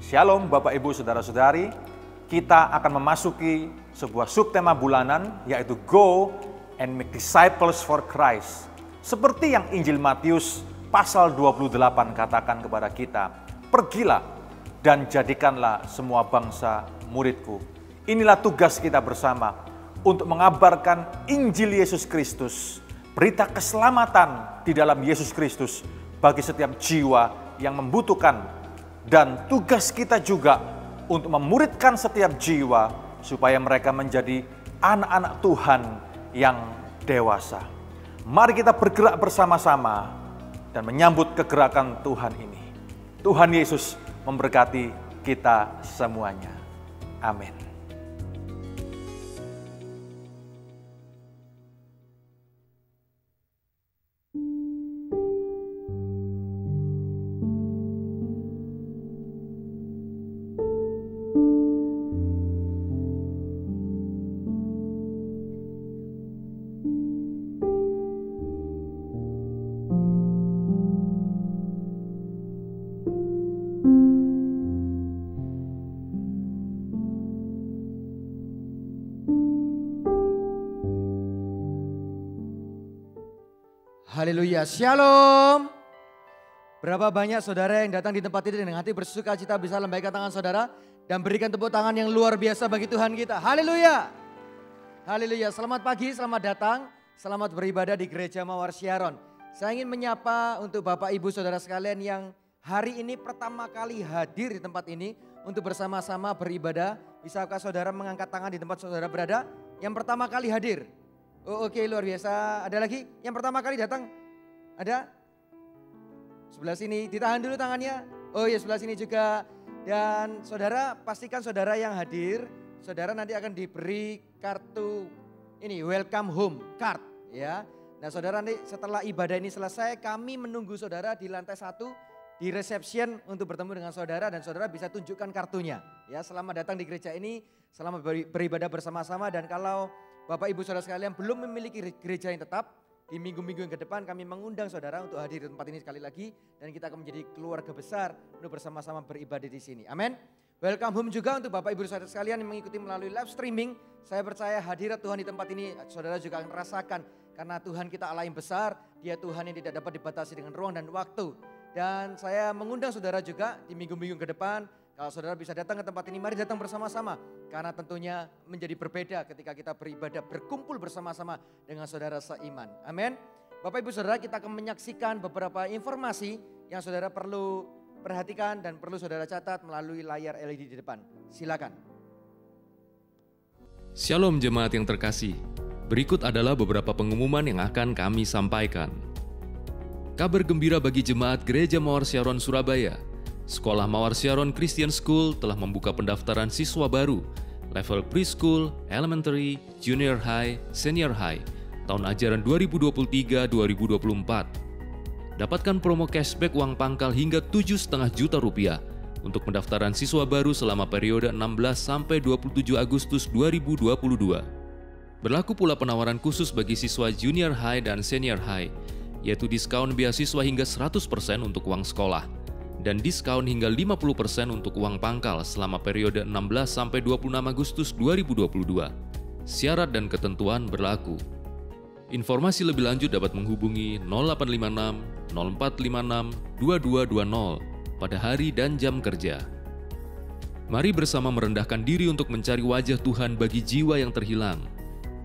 Shalom Bapak Ibu Saudara-saudari, kita akan memasuki sebuah subtema bulanan yaitu Go and Make Disciples for Christ. Seperti yang Injil Matius pasal 28 katakan kepada kita, pergilah dan jadikanlah semua bangsa muridku. Inilah tugas kita bersama untuk mengabarkan Injil Yesus Kristus, berita keselamatan di dalam Yesus Kristus bagi setiap jiwa yang membutuhkan. Dan tugas kita juga untuk memuridkan setiap jiwa supaya mereka menjadi anak-anak Tuhan yang dewasa. Mari kita bergerak bersama-sama dan menyambut kegerakan Tuhan ini. Tuhan Yesus memberkati kita semuanya. Amin. Haleluya, shalom. Berapa banyak saudara yang datang di tempat ini dengan hati bersuka cita bisa lambaikan tangan saudara dan berikan tepuk tangan yang luar biasa bagi Tuhan kita. Haleluya. Haleluya, selamat pagi, selamat datang, selamat beribadah di Gereja Mawar Syaron. Saya ingin menyapa untuk Bapak Ibu Saudara sekalian yang hari ini pertama kali hadir di tempat ini untuk bersama-sama beribadah. Bisakah saudara mengangkat tangan di tempat saudara berada? Yang pertama kali hadir. Oh, oke, luar biasa. Ada lagi yang pertama kali datang? Ada? Sebelah sini, ditahan dulu tangannya. Oh ya, sebelah sini juga. Dan saudara, pastikan saudara yang hadir, saudara nanti akan diberi kartu ini, welcome home card ya. Nah saudara, nanti setelah ibadah ini selesai, kami menunggu saudara di lantai 1 di reception untuk bertemu dengan saudara dan saudara bisa tunjukkan kartunya. Ya, selamat datang di gereja ini, selamat beribadah bersama-sama. Dan kalau Bapak Ibu Saudara sekalian belum memiliki gereja yang tetap, di minggu-minggu yang ke depan kami mengundang saudara untuk hadir di tempat ini sekali lagi. Dan kita akan menjadi keluarga besar untuk bersama-sama beribadah di sini. Amin. Welcome home juga untuk Bapak Ibu Saudara sekalian yang mengikuti melalui live streaming. Saya percaya hadirat Tuhan di tempat ini saudara juga akan rasakan. Karena Tuhan kita Allah yang besar, Dia Tuhan yang tidak dapat dibatasi dengan ruang dan waktu. Dan saya mengundang saudara juga di minggu-minggu ke depan. Kalau saudara bisa datang ke tempat ini, mari datang bersama-sama. Karena tentunya menjadi berbeda ketika kita beribadah, berkumpul bersama-sama dengan saudara seiman. Amin. Bapak Ibu Saudara, kita akan menyaksikan beberapa informasi yang saudara perlu perhatikan dan perlu saudara catat melalui layar LED di depan. Silakan. Shalom jemaat yang terkasih. Berikut adalah beberapa pengumuman yang akan kami sampaikan. Kabar gembira bagi jemaat Gereja Mawar Syaron Surabaya. Sekolah Mawar Syaron Christian School telah membuka pendaftaran siswa baru level preschool, elementary, junior high, senior high tahun ajaran 2023-2024. Dapatkan promo cashback uang pangkal hingga 7,5 juta rupiah untuk pendaftaran siswa baru selama periode 16 sampai 27 Agustus 2022. Berlaku pula penawaran khusus bagi siswa junior high dan senior high, yaitu diskon beasiswa hingga 100% untuk uang sekolah dan diskon hingga 50% untuk uang pangkal selama periode 16 sampai 26 Agustus 2022. Syarat dan ketentuan berlaku. Informasi lebih lanjut dapat menghubungi 0856 0456 2220 pada hari dan jam kerja. Mari bersama merendahkan diri untuk mencari wajah Tuhan bagi jiwa yang terhilang.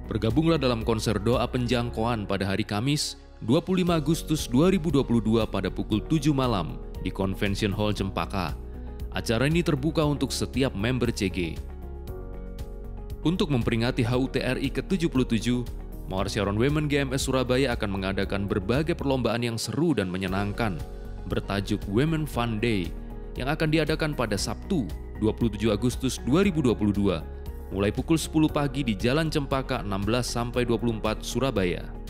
Bergabunglah dalam konser doa penjangkauan pada hari Kamis 25 Agustus 2022 pada pukul 7 malam di Convention Hall Cempaka. Acara ini terbuka untuk setiap member CG. Untuk memperingati HUT RI ke-77, Mawar Syaron Women GMS Surabaya akan mengadakan berbagai perlombaan yang seru dan menyenangkan bertajuk Women Fun Day yang akan diadakan pada Sabtu 27 Agustus 2022 mulai pukul 10 pagi di Jalan Cempaka 16-24 Surabaya.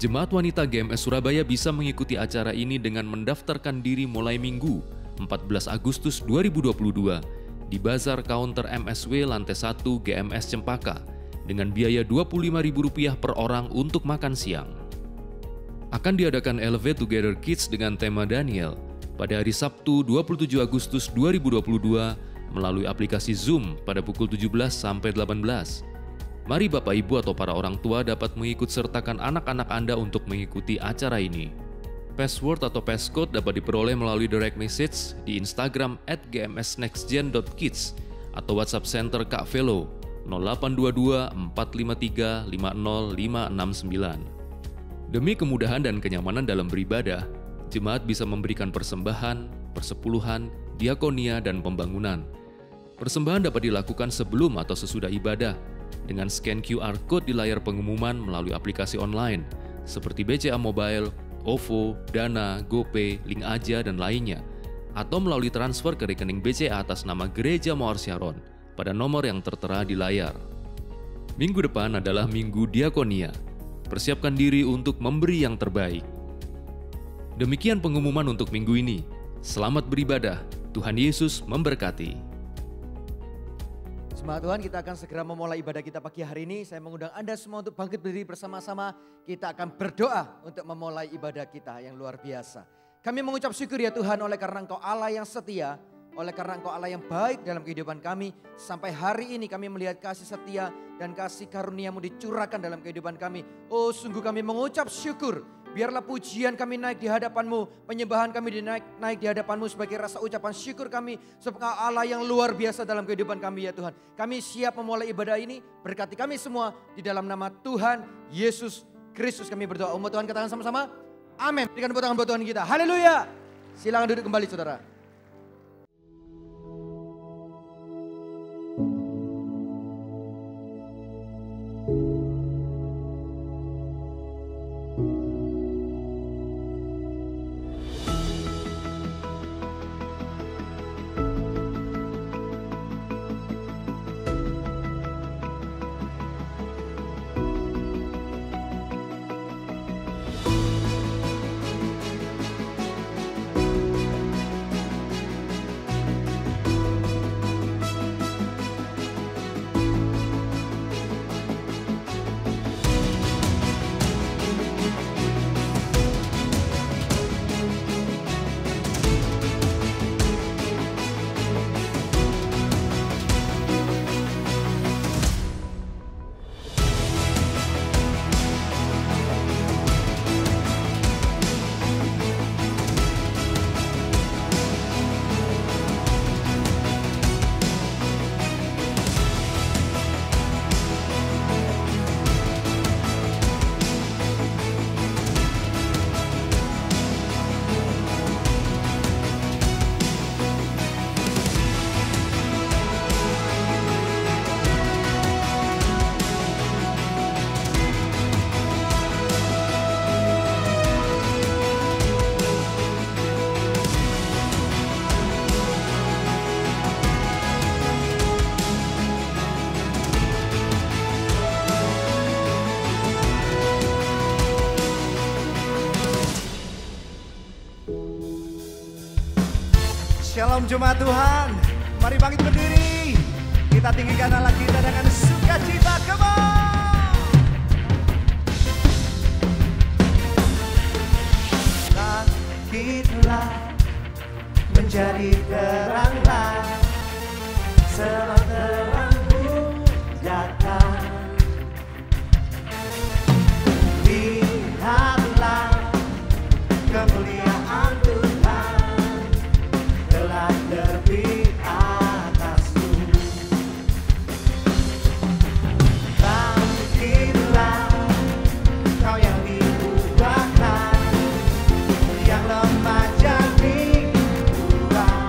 Jemaat Wanita GMS Surabaya bisa mengikuti acara ini dengan mendaftarkan diri mulai Minggu 14 Agustus 2022 di Bazar Counter MSW lantai 1 GMS Cempaka dengan biaya Rp25.000 per orang untuk makan siang. Akan diadakan Elevate Together Kids dengan tema Daniel pada hari Sabtu 27 Agustus 2022 melalui aplikasi Zoom pada pukul 17 sampai 18. Mari Bapak Ibu atau para orang tua dapat mengikut sertakan anak-anak Anda untuk mengikuti acara ini. Password atau passcode dapat diperoleh melalui direct message di Instagram @gmsnextgen.kids atau WhatsApp Center Kak Velo 0822 453 50569. Demi kemudahan dan kenyamanan dalam beribadah, jemaat bisa memberikan persembahan, persepuluhan, diakonia, dan pembangunan. Persembahan dapat dilakukan sebelum atau sesudah ibadah dengan scan QR Code di layar pengumuman melalui aplikasi online seperti BCA Mobile, OVO, Dana, GoPay, Link Aja, dan lainnya, atau melalui transfer ke rekening BCA atas nama Gereja Mawar Syaron pada nomor yang tertera di layar. Minggu depan adalah Minggu Diakonia. Persiapkan diri untuk memberi yang terbaik. Demikian pengumuman untuk minggu ini. Selamat beribadah. Tuhan Yesus memberkati. Semangat Tuhan, kita akan segera memulai ibadah kita pagi hari ini. Saya mengundang Anda semua untuk bangkit berdiri bersama-sama. Kita akan berdoa untuk memulai ibadah kita yang luar biasa. Kami mengucap syukur ya Tuhan, oleh karena Engkau Allah yang setia, oleh karena Engkau Allah yang baik dalam kehidupan kami. Sampai hari ini kami melihat kasih setia dan kasih karunia-Mu dicurahkan dalam kehidupan kami. Oh, sungguh kami mengucap syukur. Biarlah pujian kami naik di hadapan-Mu, penyembahan kami naik di hadapan-Mu sebagai rasa ucapan syukur kami. Sebab Allah yang luar biasa dalam kehidupan kami ya Tuhan. Kami siap memulai ibadah ini, berkati kami semua di dalam nama Tuhan Yesus Kristus kami berdoa. Umat Tuhan katakan sama-sama, amin. Berikan tepuk tangan buat Tuhan kita, haleluya. Silakan duduk kembali saudara. Shalom jemaat Tuhan, mari bangkit berdiri. Kita tinggikan Allah kita dengan sukacita, come on. Bangkitlah menjadi teranglah, sebab terang-Mu datang. Lihatlah kemuliaan Tuhan telah terbit atasmu. Bangkitlah kau yang diubahkan, yang lemah jadi kuat.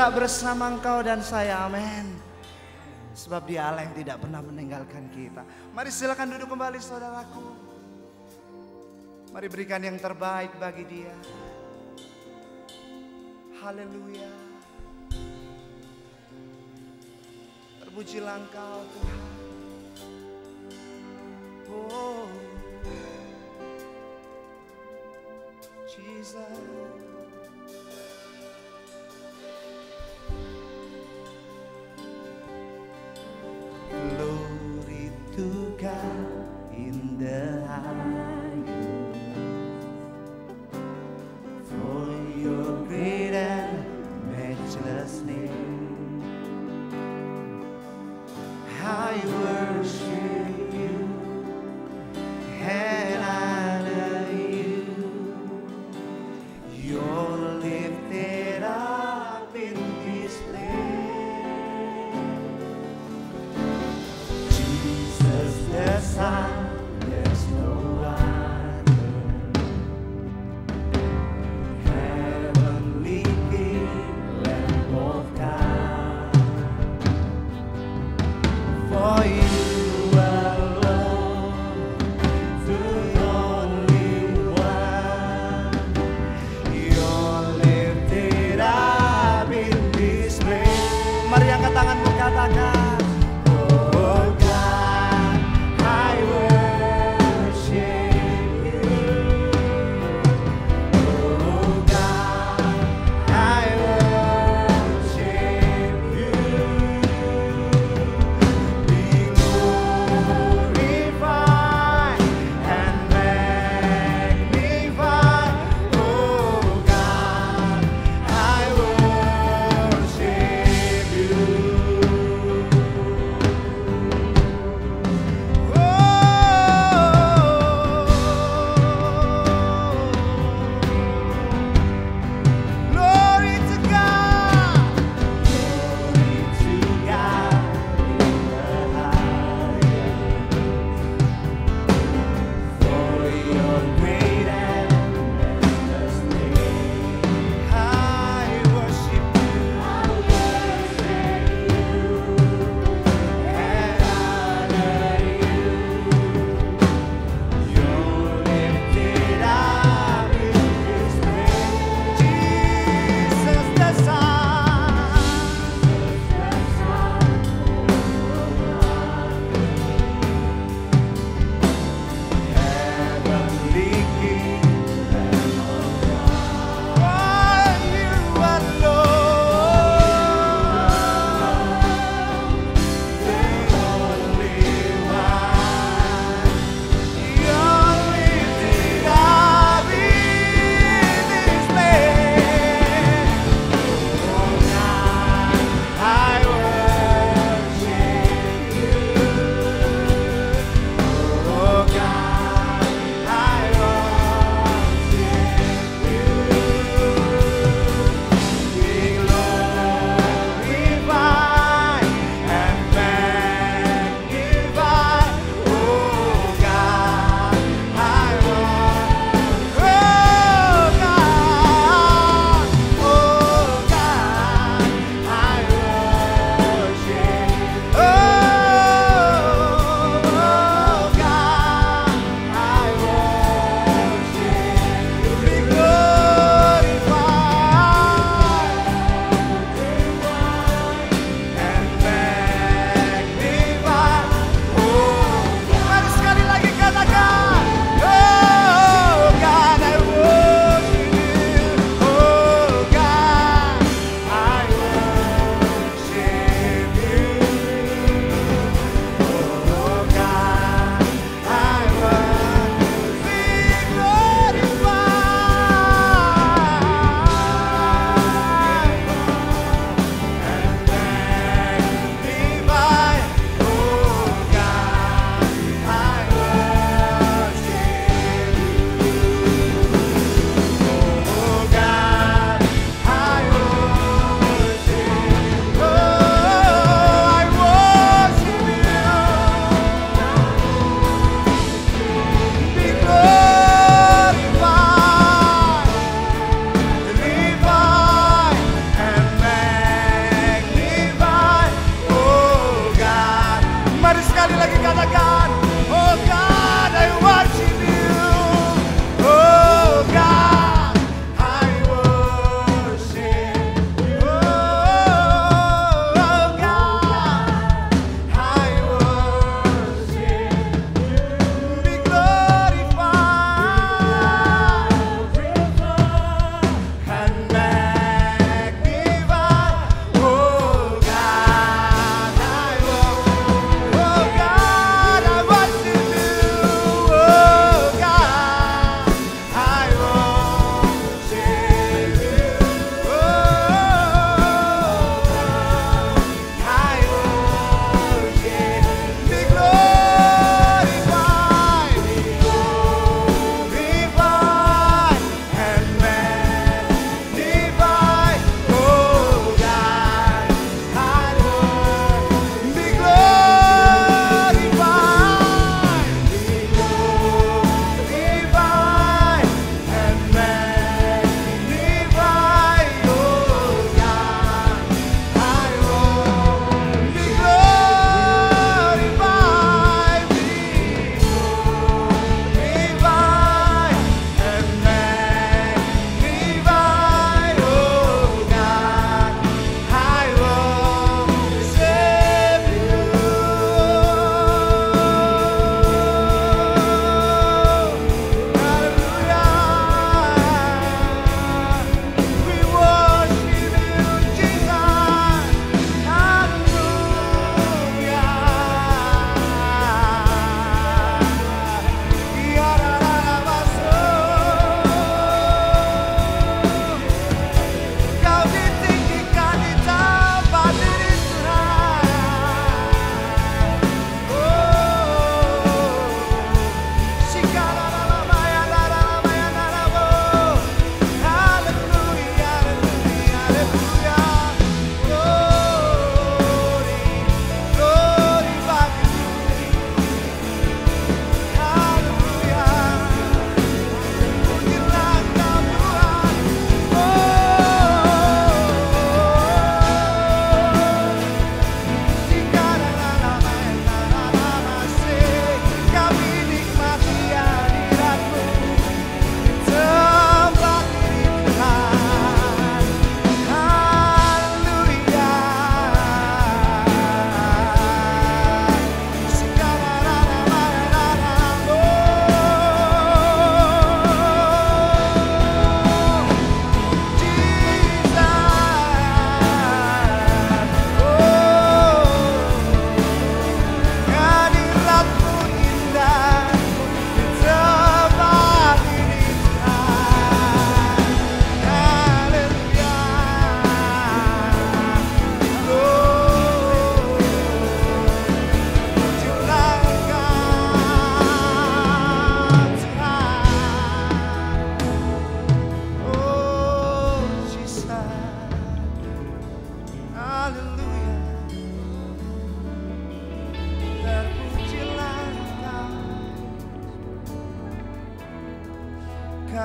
tetap bersama engkau dan saya, amin. Sebab Dia Allah yang tidak pernah meninggalkan kita. Mari silakan duduk kembali saudaraku. Mari berikan yang terbaik bagi Dia. Haleluya. Terpujilah Engkau Tuhan. Oh, Jesus. Glory to God in the highest, for your great and matchless name. I worship you and honor you. You're lifted up in this place. Jesus the Son, there's no other. Heavenly King, Lamb of God. For you alone, the only one. You're lifted up in this place. Mari angkat tanganmu, katakan. Oh God, I worship you. Oh God, I worship you. Be glorified and magnified. Oh God, I worship you.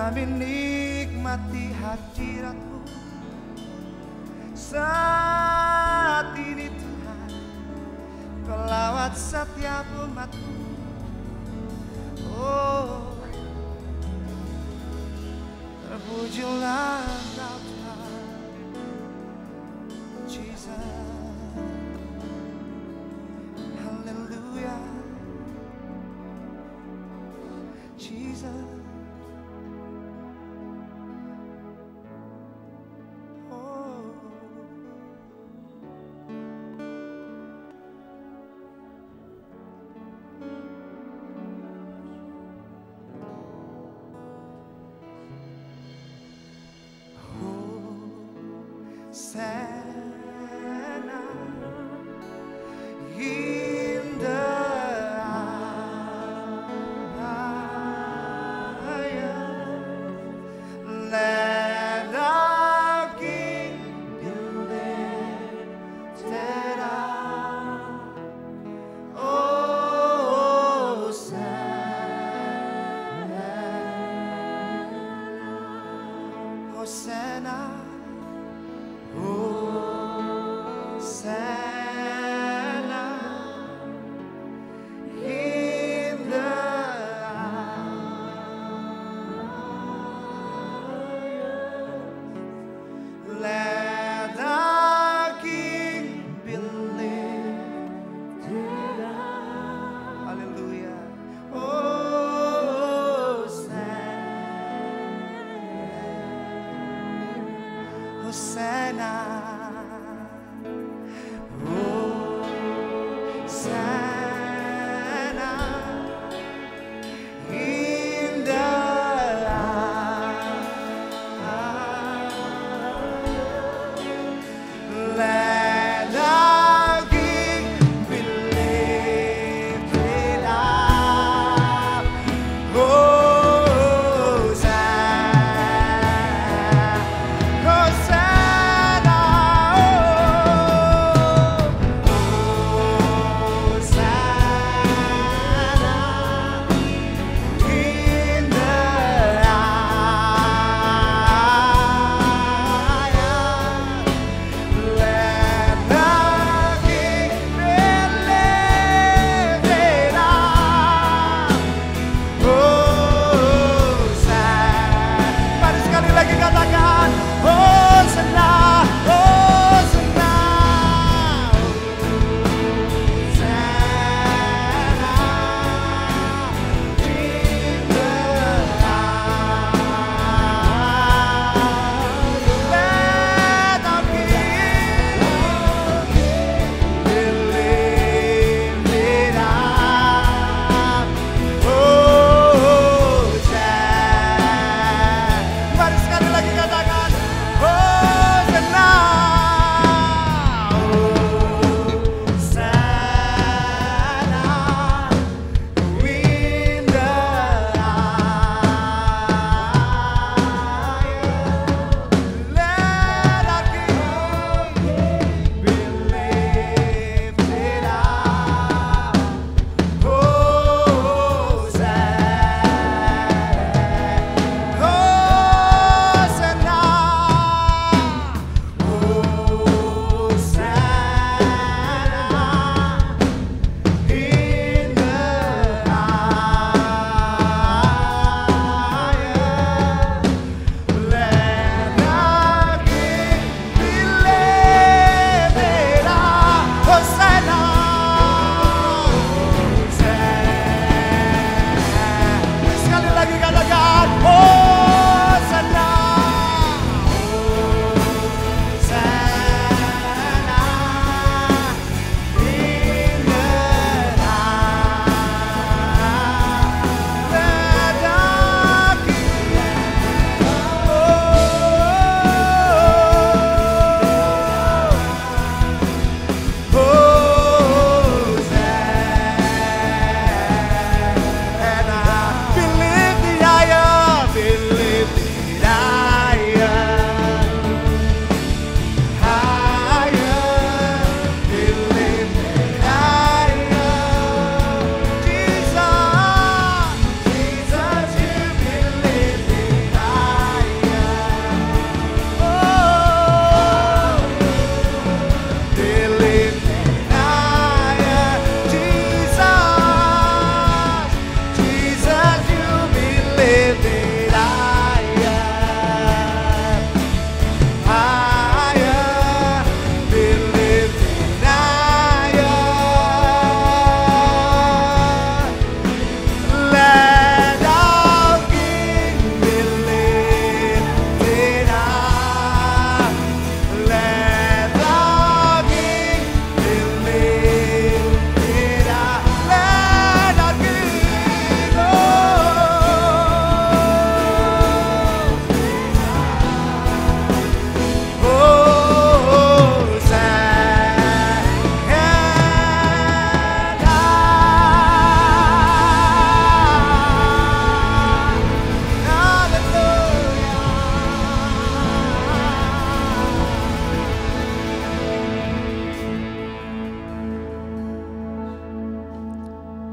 kami nikmati hadirat-Mu saat ini Tuhan. Kau lawat setiap umat-Mu. Oh, terpujilah Engkau Tuhan, Jesus. Hallelujah, Jesus. Hosanna in the highest. Let our King be lifted up. Oh, Hosanna, Hosanna. Oh,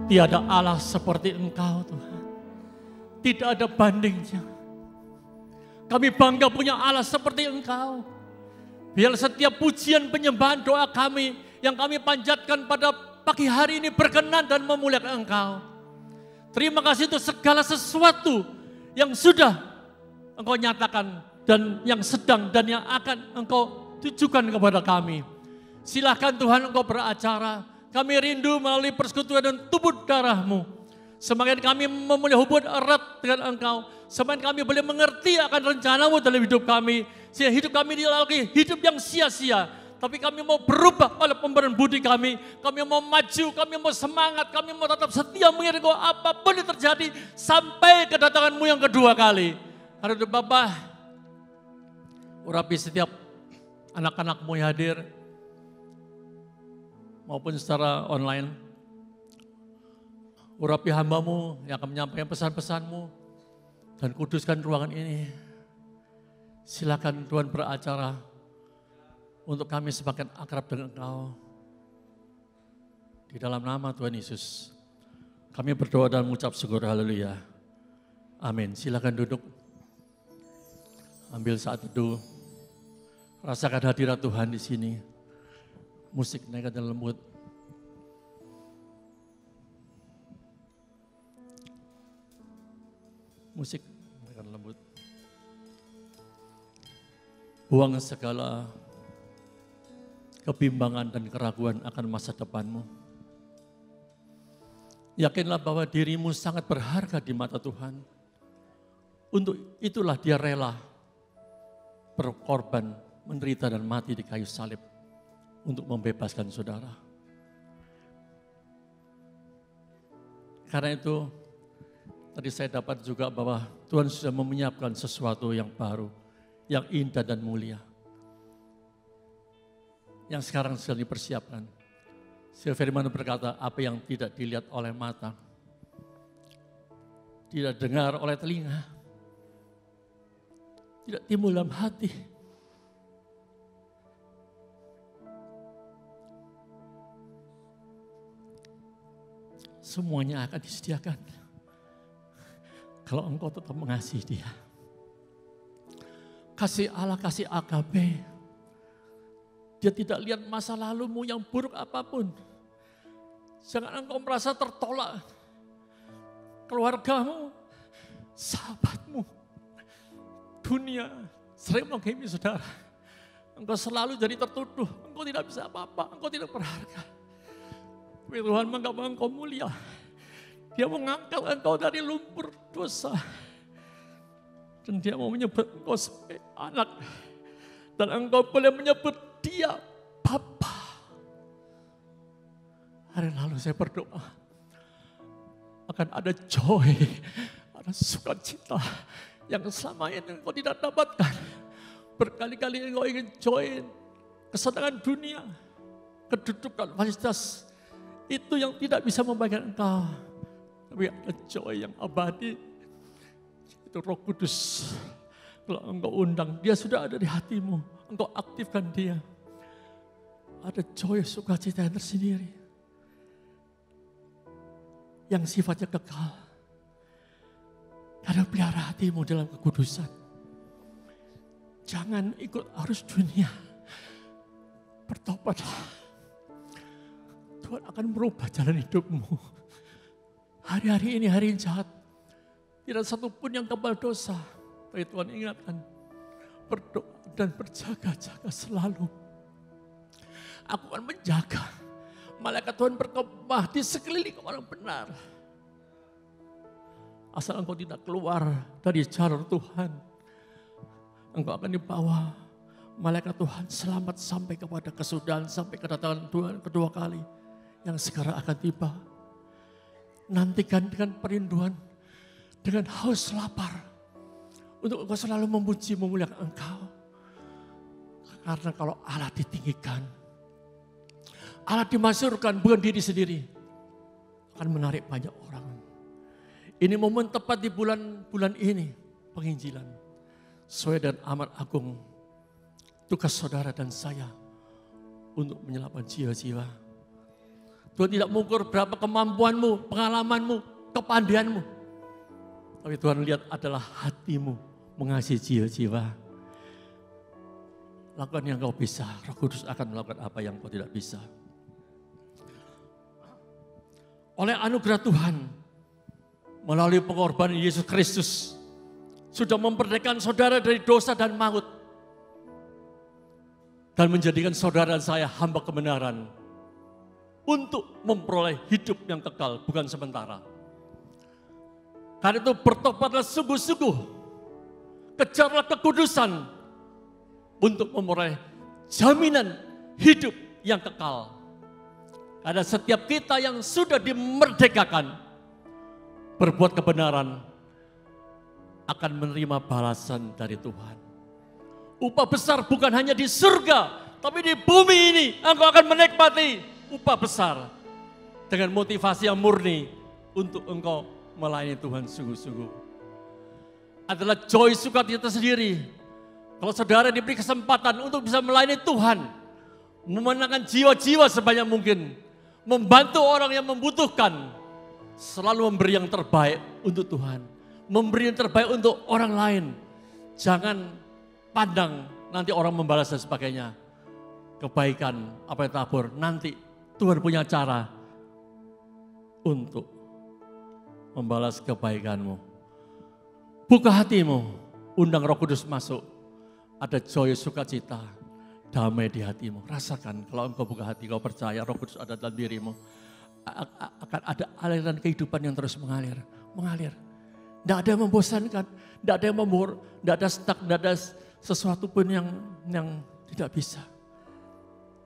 Tiada Allah seperti Engkau Tuhan. Tidak ada bandingnya. Kami bangga punya Allah seperti Engkau. Biar setiap pujian, penyembahan, doa kami yang kami panjatkan pada pagi hari ini berkenan dan memuliakan Engkau. Terima kasih untuk segala sesuatu yang sudah Engkau nyatakan dan yang sedang dan yang akan Engkau tujukan kepada kami. Silakan Tuhan Engkau beracara. Kami rindu melalui persekutuan dan tubuh darah-Mu. Semakin kami memulai hubungan erat dengan Engkau, semakin kami boleh mengerti akan rencana-Mu dalam hidup kami. Sehingga hidup kami tidak lagi hidup yang sia-sia. Tapi kami mau berubah oleh pemberian budi kami. Kami mau maju, kami mau semangat, kami mau tetap setia mengiring Engkau apapun yang terjadi sampai kedatangan-Mu yang kedua kali. Hari itu Bapa, urapi setiap anak-anak-Mu yang hadir maupun secara online. Urapi hamba-Mu yang akan menyampaikan pesan-pesan-Mu dan kuduskan ruangan ini. Silakan Tuhan beracara untuk kami semakin akrab dengan Engkau. Di dalam nama Tuhan Yesus, kami berdoa dan mengucap syukur, haleluya. Amin. Silakan duduk. Ambil saat teduh. Rasakan hadirat Tuhan di sini. Musik naikkan dan lembut. Musik naikkan lembut. Buang segala kebimbangan dan keraguan akan masa depanmu. Yakinlah bahwa dirimu sangat berharga di mata Tuhan. Untuk itulah dia rela berkorban, menderita dan mati di kayu salib untuk membebaskan saudara. Karena itu, tadi saya dapat juga bahwa Tuhan sudah menyiapkan sesuatu yang baru, yang indah dan mulia. Yang sekarang sedang dipersiapkan. Firman berkata, apa yang tidak dilihat oleh mata, tidak dengar oleh telinga, tidak timbul dalam hati, semuanya akan disediakan kalau engkau tetap mengasihi Dia. Kasih Allah, kasih agape. Dia tidak lihat masa lalumu yang buruk apapun. Jangan engkau merasa tertolak. Keluargamu, sahabatmu, dunia sering menghakimi saudara. Engkau selalu jadi tertuduh. Engkau tidak bisa apa-apa, engkau tidak berharga. Tapi Tuhan menganggap engkau mulia. Dia mengangkat engkau dari lumpur dosa. Dan Dia mau menyebut engkau sebagai anak. Dan engkau boleh menyebut Dia Bapa. Hari lalu saya berdoa. Akan ada joy, ada sukacita yang selama ini engkau tidak dapatkan. Berkali-kali engkau ingin join kesenangan dunia, kedudukan, fasilitas. Itu yang tidak bisa membagikan engkau. Tapi ada joy yang abadi. Itu Roh Kudus. Kalau engkau undang, Dia sudah ada di hatimu. Engkau aktifkan Dia. Ada joy, sukacita yang tersendiri. Yang sifatnya kekal. Karena pelihara hatimu dalam kekudusan. Jangan ikut arus dunia. Bertobatlah. Tuhan akan merubah jalan hidupmu. Hari-hari ini hari yang jahat. Tidak satu pun yang kebal dosa. Tapi Tuhan ingatkan. Berdoa dan berjaga-jaga selalu. Aku akan menjaga. Malaikat Tuhan berkemah di sekeliling orang benar. Asal engkau tidak keluar dari jalur Tuhan. Engkau akan dibawa. Malaikat Tuhan selamat sampai kepada kesudahan. Sampai kedatangan Tuhan kedua kali. Yang sekarang akan tiba. Nantikan dengan perinduan. Dengan haus lapar. Untuk engkau selalu memuji, memuliakan engkau. Karena kalau Allah ditinggikan. Allah dimasyurkan bukan diri sendiri. Akan menarik banyak orang. Ini momen tepat di bulan ini. Penginjilan. Sesuai dan amat agung. Tugas saudara dan saya. Untuk menyelamatkan jiwa-jiwa. Tuhan tidak mengukur berapa kemampuanmu, pengalamanmu, kepandaianmu. Tapi Tuhan lihat adalah hatimu mengasihi jiwa-jiwa. Lakukan yang kau bisa, Roh Kudus akan melakukan apa yang kau tidak bisa. Oleh anugerah Tuhan, melalui pengorbanan Yesus Kristus, sudah memperdekakan saudara dari dosa dan maut. Dan menjadikan saudara dan saya hamba kebenaran. Untuk memperoleh hidup yang kekal, bukan sementara. Karena itu bertobatlah sungguh-sungguh. Kejarlah kekudusan. Untuk memperoleh jaminan hidup yang kekal. Karena setiap kita yang sudah dimerdekakan, berbuat kebenaran, akan menerima balasan dari Tuhan. Upah besar bukan hanya di surga, tapi di bumi ini engkau akan menikmati upah besar dengan motivasi yang murni untuk engkau melayani Tuhan sungguh-sungguh. Adalah joy sukacita sendiri. Kalau saudara diberi kesempatan untuk bisa melayani Tuhan, memenangkan jiwa-jiwa sebanyak mungkin, membantu orang yang membutuhkan, selalu memberi yang terbaik untuk Tuhan, memberi yang terbaik untuk orang lain. Jangan pandang nanti orang membalas dan sebagainya. Kebaikan apa yang tabur, nanti Tuhan punya cara untuk membalas kebaikanmu. Buka hatimu, undang Roh Kudus masuk. Ada joy, sukacita, damai di hatimu. Rasakan kalau engkau buka hati, kau percaya Roh Kudus ada dalam dirimu. Akan ada aliran kehidupan yang terus mengalir. Tidak ada yang membosankan, tidak ada yang membor, tidak ada stuck, tidak ada sesuatu pun yang tidak bisa.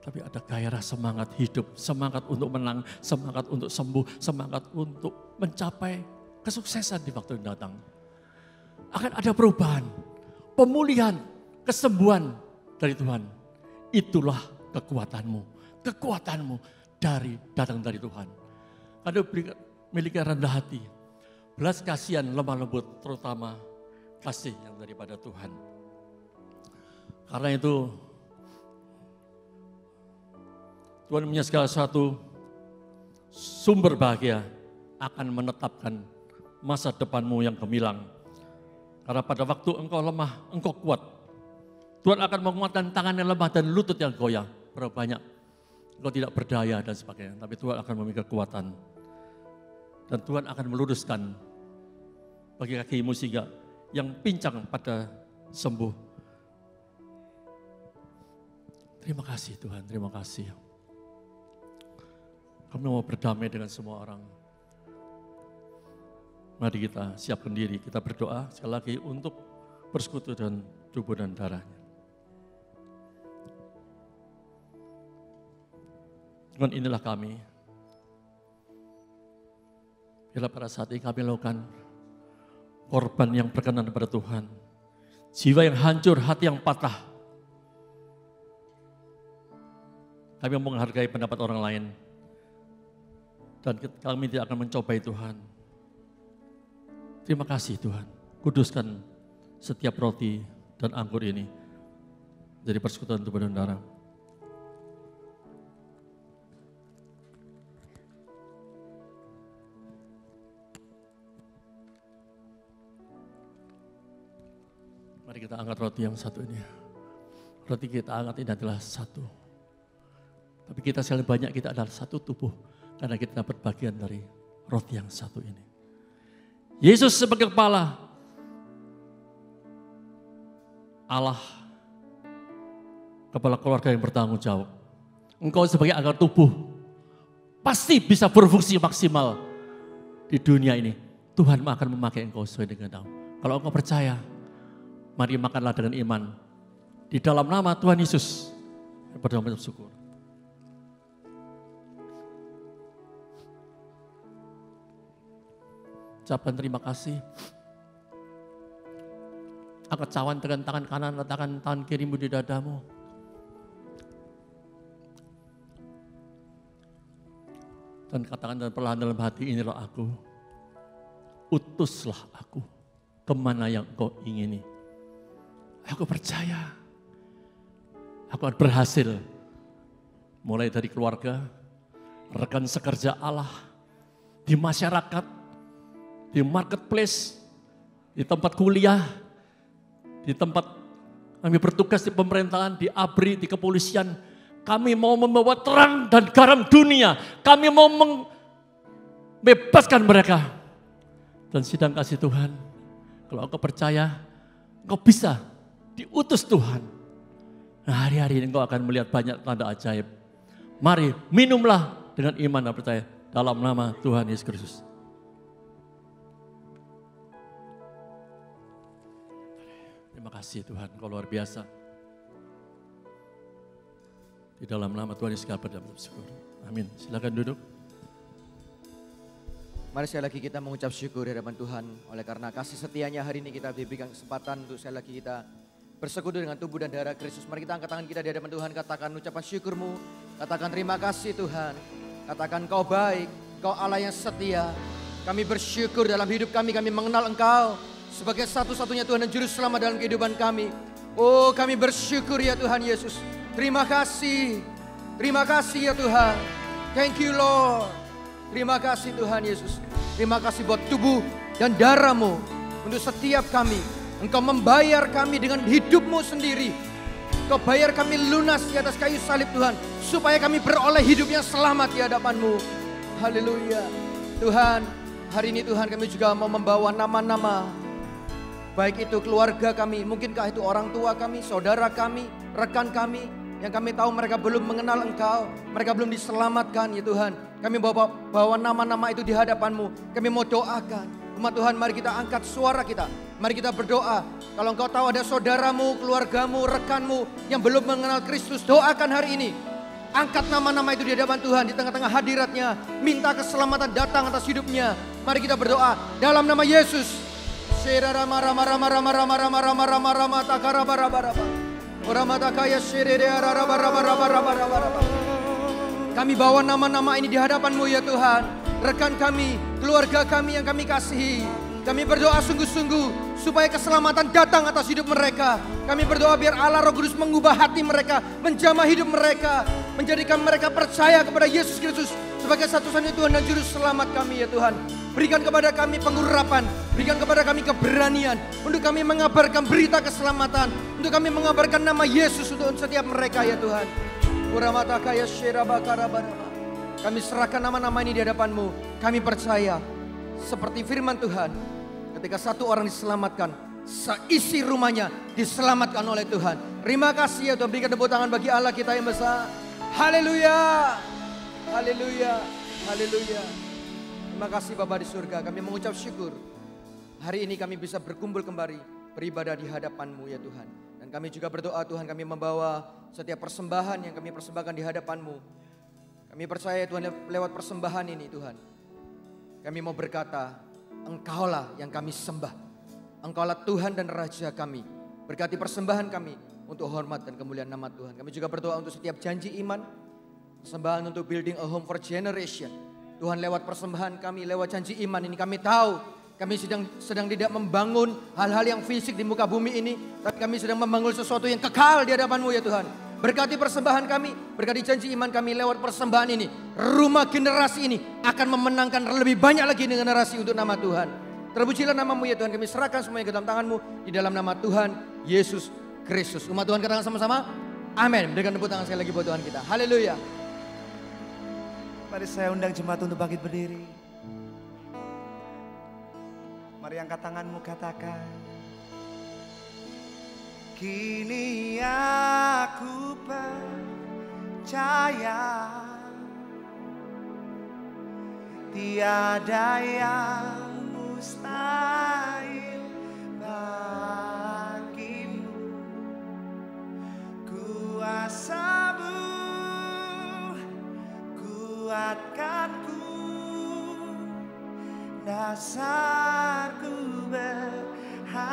Tapi ada gairah semangat hidup, semangat untuk menang, semangat untuk sembuh, semangat untuk mencapai kesuksesan di waktu yang datang. Akan ada perubahan, pemulihan, kesembuhan dari Tuhan. Itulah kekuatanmu datang dari Tuhan. Karena miliki rendah hati, belas kasihan, lemah lembut, terutama kasih yang daripada Tuhan. Karena itu Tuhan punya segala sesuatu sumber bahagia akan menetapkan masa depanmu yang gemilang. Karena pada waktu engkau lemah, engkau kuat. Tuhan akan menguatkan tangan yang lemah dan lutut yang goyah. Berapa banyak engkau tidak berdaya dan sebagainya. Tapi Tuhan akan memberi kekuatan. Dan Tuhan akan meluruskan bagi kakimu sehingga yang pincang pada sembuh. Terima kasih Tuhan, terima kasih. Kami mau berdamai dengan semua orang. Mari kita siapkan diri, kita berdoa sekali lagi untuk bersekutu dengan tubuh dan darahnya. Tuhan, inilah kami. Bila pada saat ini kami lakukan korban yang berkenan kepada Tuhan. Jiwa yang hancur, hati yang patah. Kami menghargai pendapat orang lain. Dan kami tidak akan mencobai Tuhan. Terima kasih Tuhan. Kuduskan setiap roti dan anggur ini dari persekutuan tubuh dan darah. Mari kita angkat roti yang satu ini. Roti kita angkat ini adalah satu. Tapi kita sekali banyak, kita adalah satu tubuh. Karena kita dapat bagian dari roti yang satu ini. Yesus sebagai kepala, Allah, kepala keluarga yang bertanggung jawab. Engkau sebagai anggota tubuh, pasti bisa berfungsi maksimal di dunia ini. Tuhan akan memakai engkau sesuai dengan nama. Kalau engkau percaya, mari makanlah dengan iman. Di dalam nama Tuhan Yesus, berdoa bersyukur. Ucapkan terima kasih. Angkat cawan dengan tangan kanan, letakkan tangan kirimu di dadamu. Dan katakan dengan perlahan dalam hati, inilah aku. Utuslah aku kemana yang engkau ingini. Aku percaya. Aku akan berhasil. Mulai dari keluarga, rekan sekerja Allah, di masyarakat, di marketplace, di tempat kuliah, di tempat kami bertugas di pemerintahan, di ABRI, di kepolisian. Kami mau membawa terang dan garam dunia. Kami mau membebaskan mereka. Dan sidang kasih Tuhan, kalau engkau percaya, engkau bisa diutus Tuhan. Nah, hari-hari ini engkau akan melihat banyak tanda ajaib. Mari minumlah dengan iman dan percaya dalam nama Tuhan Yesus Kristus. Terima kasih Tuhan, Engkau luar biasa. Di dalam nama Tuhan Yesus kami bersyukur. Amin. Silakan duduk. Mari sekali lagi kita mengucap syukur di hadapan Tuhan. Oleh karena kasih setianya hari ini kita diberikan kesempatan untuk sekali lagi kita bersekutu dengan tubuh dan darah Kristus. Mari kita angkat tangan kita di hadapan Tuhan. Katakan ucapan syukurmu. Katakan terima kasih Tuhan. Katakan kau baik. Kau Allah yang setia. Kami bersyukur dalam hidup kami. Kami mengenal Engkau sebagai satu-satunya Tuhan dan Juru Selamat dalam kehidupan kami. Oh, kami bersyukur ya Tuhan Yesus. Terima kasih. Terima kasih ya Tuhan. Thank you Lord. Terima kasih Tuhan Yesus. Terima kasih buat tubuh dan darah-Mu untuk setiap kami. Engkau membayar kami dengan hidup-Mu sendiri. Engkau bayar kami lunas di atas kayu salib Tuhan. Supaya kami beroleh hidup yang selamat di hadapan-Mu. Haleluya. Tuhan, hari ini Tuhan kami juga mau membawa nama-nama. Baik itu keluarga kami, mungkinkah itu orang tua kami, saudara kami, rekan kami. Yang kami tahu mereka belum mengenal Engkau. Mereka belum diselamatkan ya Tuhan. Kami bawa nama-nama itu di hadapan-Mu. Kami mau doakan. Umat Tuhan, mari kita angkat suara kita. Mari kita berdoa. Kalau Engkau tahu ada saudaramu, keluargamu, rekanmu yang belum mengenal Kristus, doakan hari ini. Angkat nama-nama itu di hadapan Tuhan, di tengah-tengah hadiratnya. Minta keselamatan datang atas hidupnya. Mari kita berdoa dalam nama Yesus. Kami bawa nama-nama ini di hadapan-Mu ya Tuhan. Rekan kami, keluarga kami yang kami kasihi. Kami berdoa sungguh-sungguh supaya keselamatan datang atas hidup mereka. Kami berdoa biar Allah Roh Kudus mengubah hati mereka, menjamah hidup mereka, menjadikan mereka percaya kepada Yesus Kristus sebagai satu-satunya Tuhan dan Juru Selamat kami ya Tuhan. Berikan kepada kami pengurapan, berikan kepada kami keberanian untuk kami mengabarkan berita keselamatan, untuk kami mengabarkan nama Yesus untuk setiap mereka ya Tuhan. Kami serahkan nama-nama ini di hadapan-Mu. Kami percaya seperti firman Tuhan, ketika satu orang diselamatkan, seisi rumahnya diselamatkan oleh Tuhan. Terima kasih ya Tuhan, berikan tepuk tangan bagi Allah kita yang besar. Haleluya, haleluya, haleluya. Terima kasih Bapa di surga, kami mengucap syukur. Hari ini kami bisa berkumpul kembali, beribadah di hadapan-Mu ya Tuhan. Dan kami juga berdoa Tuhan, kami membawa setiap persembahan yang kami persembahkan di hadapan-Mu. Kami percaya Tuhan lewat persembahan ini Tuhan. Kami mau berkata, Engkaulah yang kami sembah. Engkaulah Tuhan dan Raja kami. Berkati persembahan kami untuk hormat dan kemuliaan nama Tuhan. Kami juga berdoa untuk setiap janji iman. Persembahan untuk building a home for generation. Tuhan lewat persembahan kami, lewat janji iman ini kami tahu. Kami sedang tidak membangun hal-hal yang fisik di muka bumi ini. Tapi kami sedang membangun sesuatu yang kekal di hadapan-Mu ya Tuhan. Berkati persembahan kami, berkati janji iman kami lewat persembahan ini. Rumah generasi ini akan memenangkan lebih banyak lagi generasi untuk nama Tuhan. Terpujilah nama-Mu ya Tuhan, kami serahkan semuanya ke dalam tangan-Mu. Di dalam nama Tuhan Yesus Kristus. Umat Tuhan katakan sama-sama, amin. Berikan tepuk tangan sekali lagi buat Tuhan kita. Haleluya. Mari saya undang jemaat untuk bangkit berdiri. Mari angkat tanganmu, katakan. Kini aku percaya tiada yang mustahil bagimu. Kuasa-Mu kuatkanku, dasarku berharap.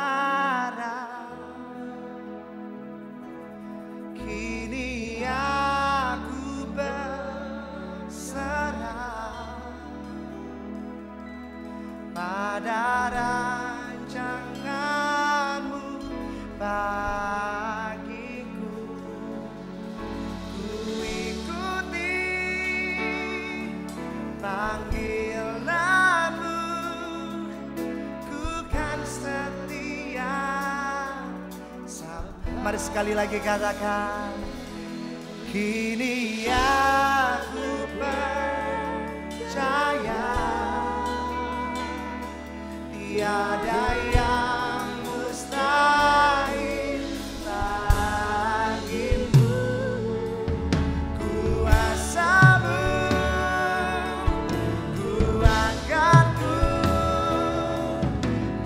Kini aku berserah pada rancangan-Mu bagiku. Ku ikuti panggilanmu ku kan setia. Mari sekali lagi katakan, kini aku percaya tiada yang mustahil bagimu. Kuasamu kuatkanku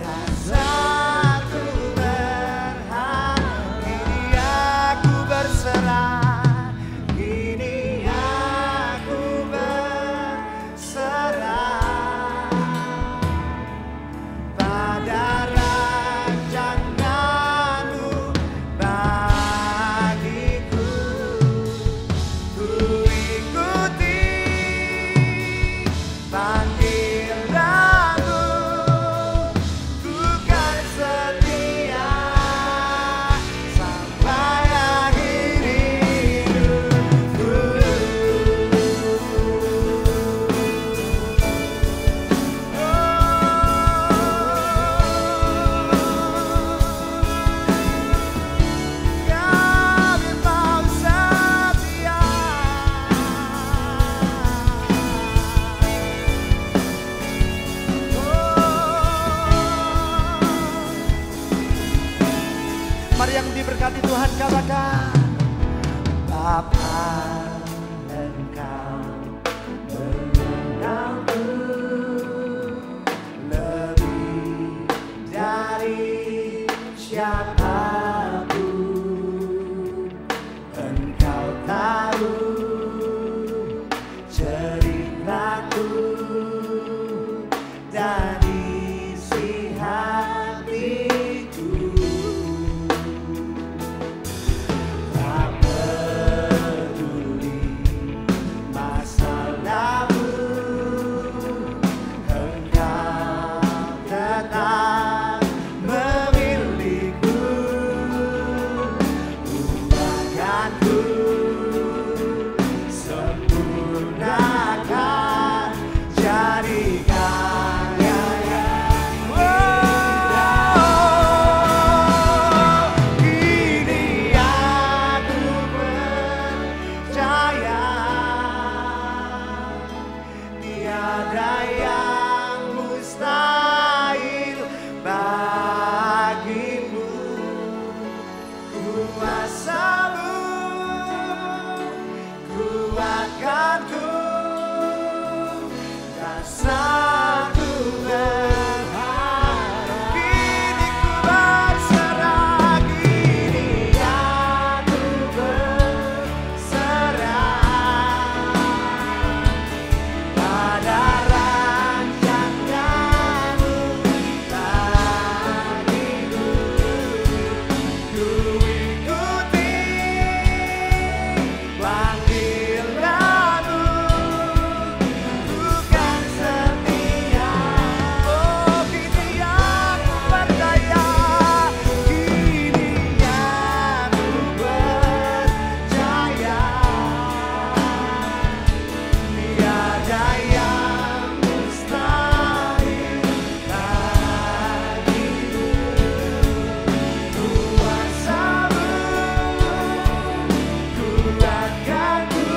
dan satu berharap. Kini aku berserah, kini aku berserah pada rancanganmu bagiku. Ku ikuti panggilanmu, ku kan setia sampai akhir hidupku. Kami mau setia. Mari yang diberkati Tuhan katakan, Bapa, Engkau mengenalku lebih dari siapapun. Engkau tahu ceritaku dan isi hatiku. Tak peduli masa lalu, Engkau tetap memilihku. Ubahkanku, sempurnakan, jadikan kini aku percaya tiada yang mustahil bagimu. Kuasamu kuatkanku dan satu berharap. Kini ku berserah, kini aku berserah pada rancanganmu bagiku. Ku ikuti panggilanmu, ku kan setia. Oh, kini aku percaya, kini aku percaya tiada yang mustahil bagimu. Kuasamu kuatkanku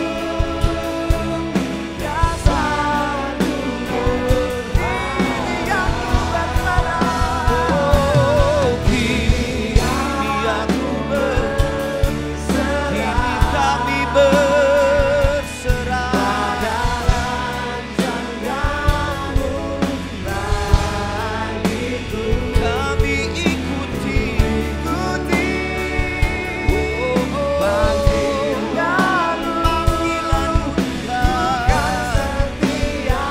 dan satu kini aku berserah. Kini aku berserah, kini kami berserah pada rancanganmu bagiku. Kami ikuti panggilanmu, kan setia.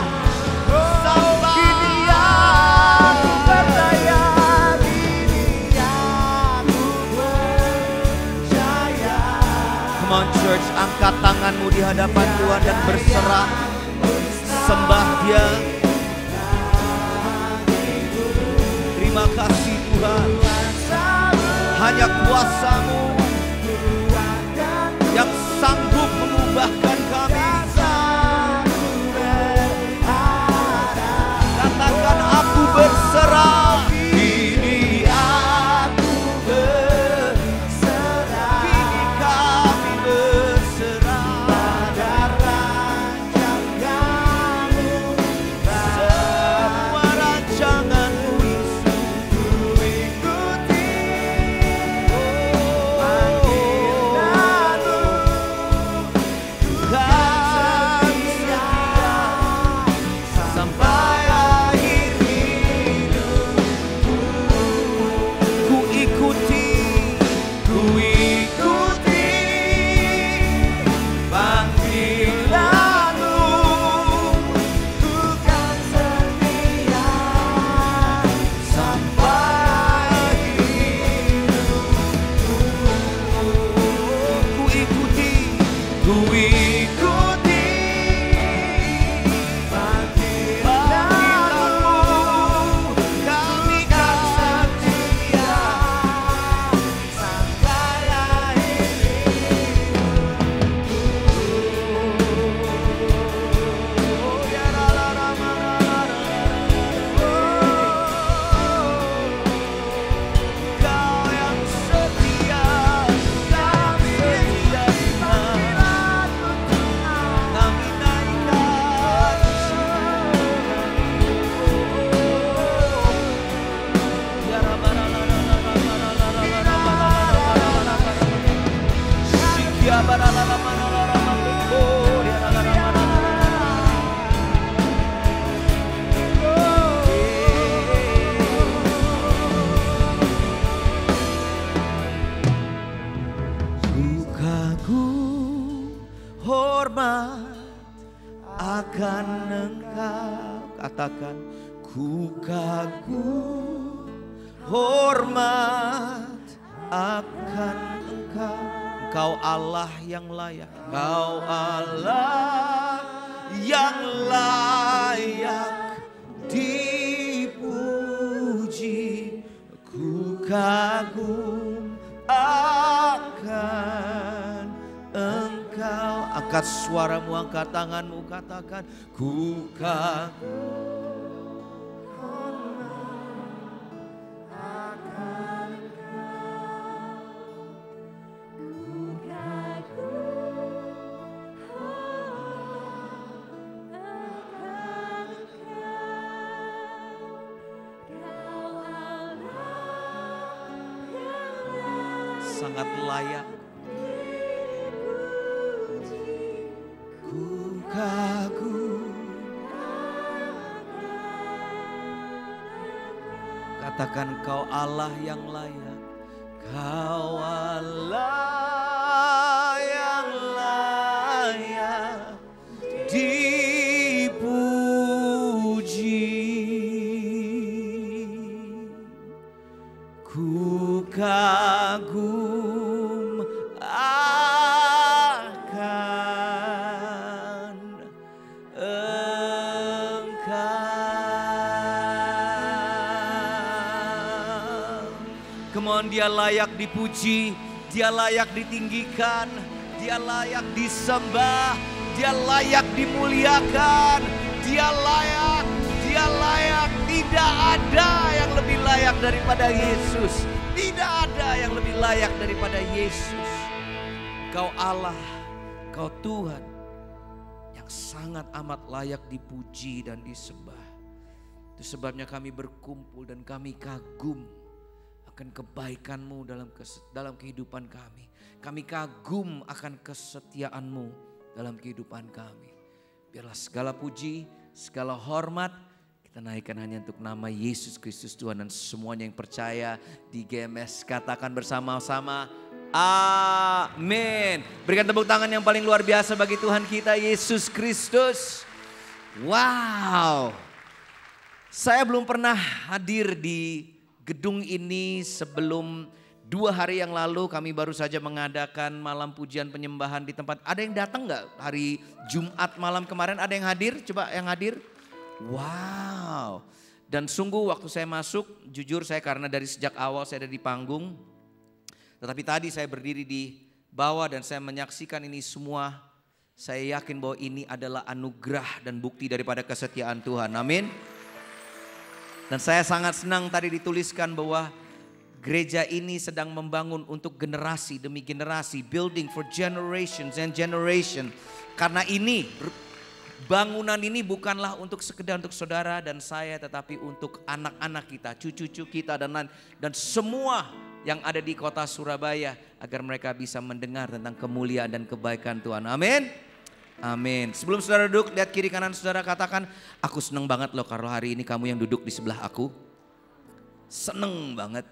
Kini aku percaya, kini aku percaya. Come on church, angkat tanganmu di hadapan Tuhan dan berserah. Sembah Dia. Terima kasih Tuhan. Hanya kuasa-Mu yang sanggup mengubahkan kami. akan Engkau. Katakan, ku kagum hormat akan Engkau. Engkau Allah yang layak. Engkau Allah yang layak dipuji. Ku kagum akan Engkau. Angkat suaramu, angkat tanganmu, katakan, ku kagum. Sangat layak. Ku kagum. Katakan, Kau Allah yang layak. Kau Allah yang layak dipuji. Ku kagum akan Engkau. Come on, Dia layak dipuji, Dia layak ditinggikan, Dia layak disembah, Dia layak dimuliakan, Dia layak. Tidak ada yang lebih layak daripada Yesus. Tidak ada yang lebih layak daripada Yesus. Kau Allah, Kau Tuhan yang sangat amat layak dipuji dan disembah. Itu sebabnya kami berkumpul dan kami kagum akan kebaikan-Mu dalam kehidupan kami. Kami kagum akan kesetiaan-Mu dalam kehidupan kami. Biarlah segala puji, segala hormat kita naikkan hanya untuk nama Yesus Kristus Tuhan, dan semuanya yang percaya di GMS katakan bersama-sama amin. Berikan tepuk tangan yang paling luar biasa bagi Tuhan kita Yesus Kristus. Wow. Saya belum pernah hadir di gedung ini sebelum 2 hari yang lalu. Kami baru saja mengadakan malam pujian penyembahan di tempat. Ada yang datang nggak hari Jumat malam kemarin? Ada yang hadir? Coba yang hadir. Wow. Dan sungguh waktu saya masuk, jujur saya karena dari sejak awal saya ada di panggung. Tetapi tadi saya berdiri di bawah dan saya menyaksikan ini semua. Saya yakin bahwa ini adalah anugerah dan bukti daripada kesetiaan Tuhan. Amin. Dan saya sangat senang tadi dituliskan bahwa gereja ini sedang membangun untuk generasi demi generasi. Building for generations and generation. Karena ini bangunan ini bukanlah untuk sekedar untuk saudara dan saya, tetapi untuk anak-anak kita, cucu-cucu kita dan semua yang ada di kota Surabaya, agar mereka bisa mendengar tentang kemuliaan dan kebaikan Tuhan. Amin. Amin. Sebelum saudara duduk, lihat kiri kanan saudara, katakan, aku seneng banget loh kalau hari ini kamu yang duduk di sebelah aku. Seneng banget.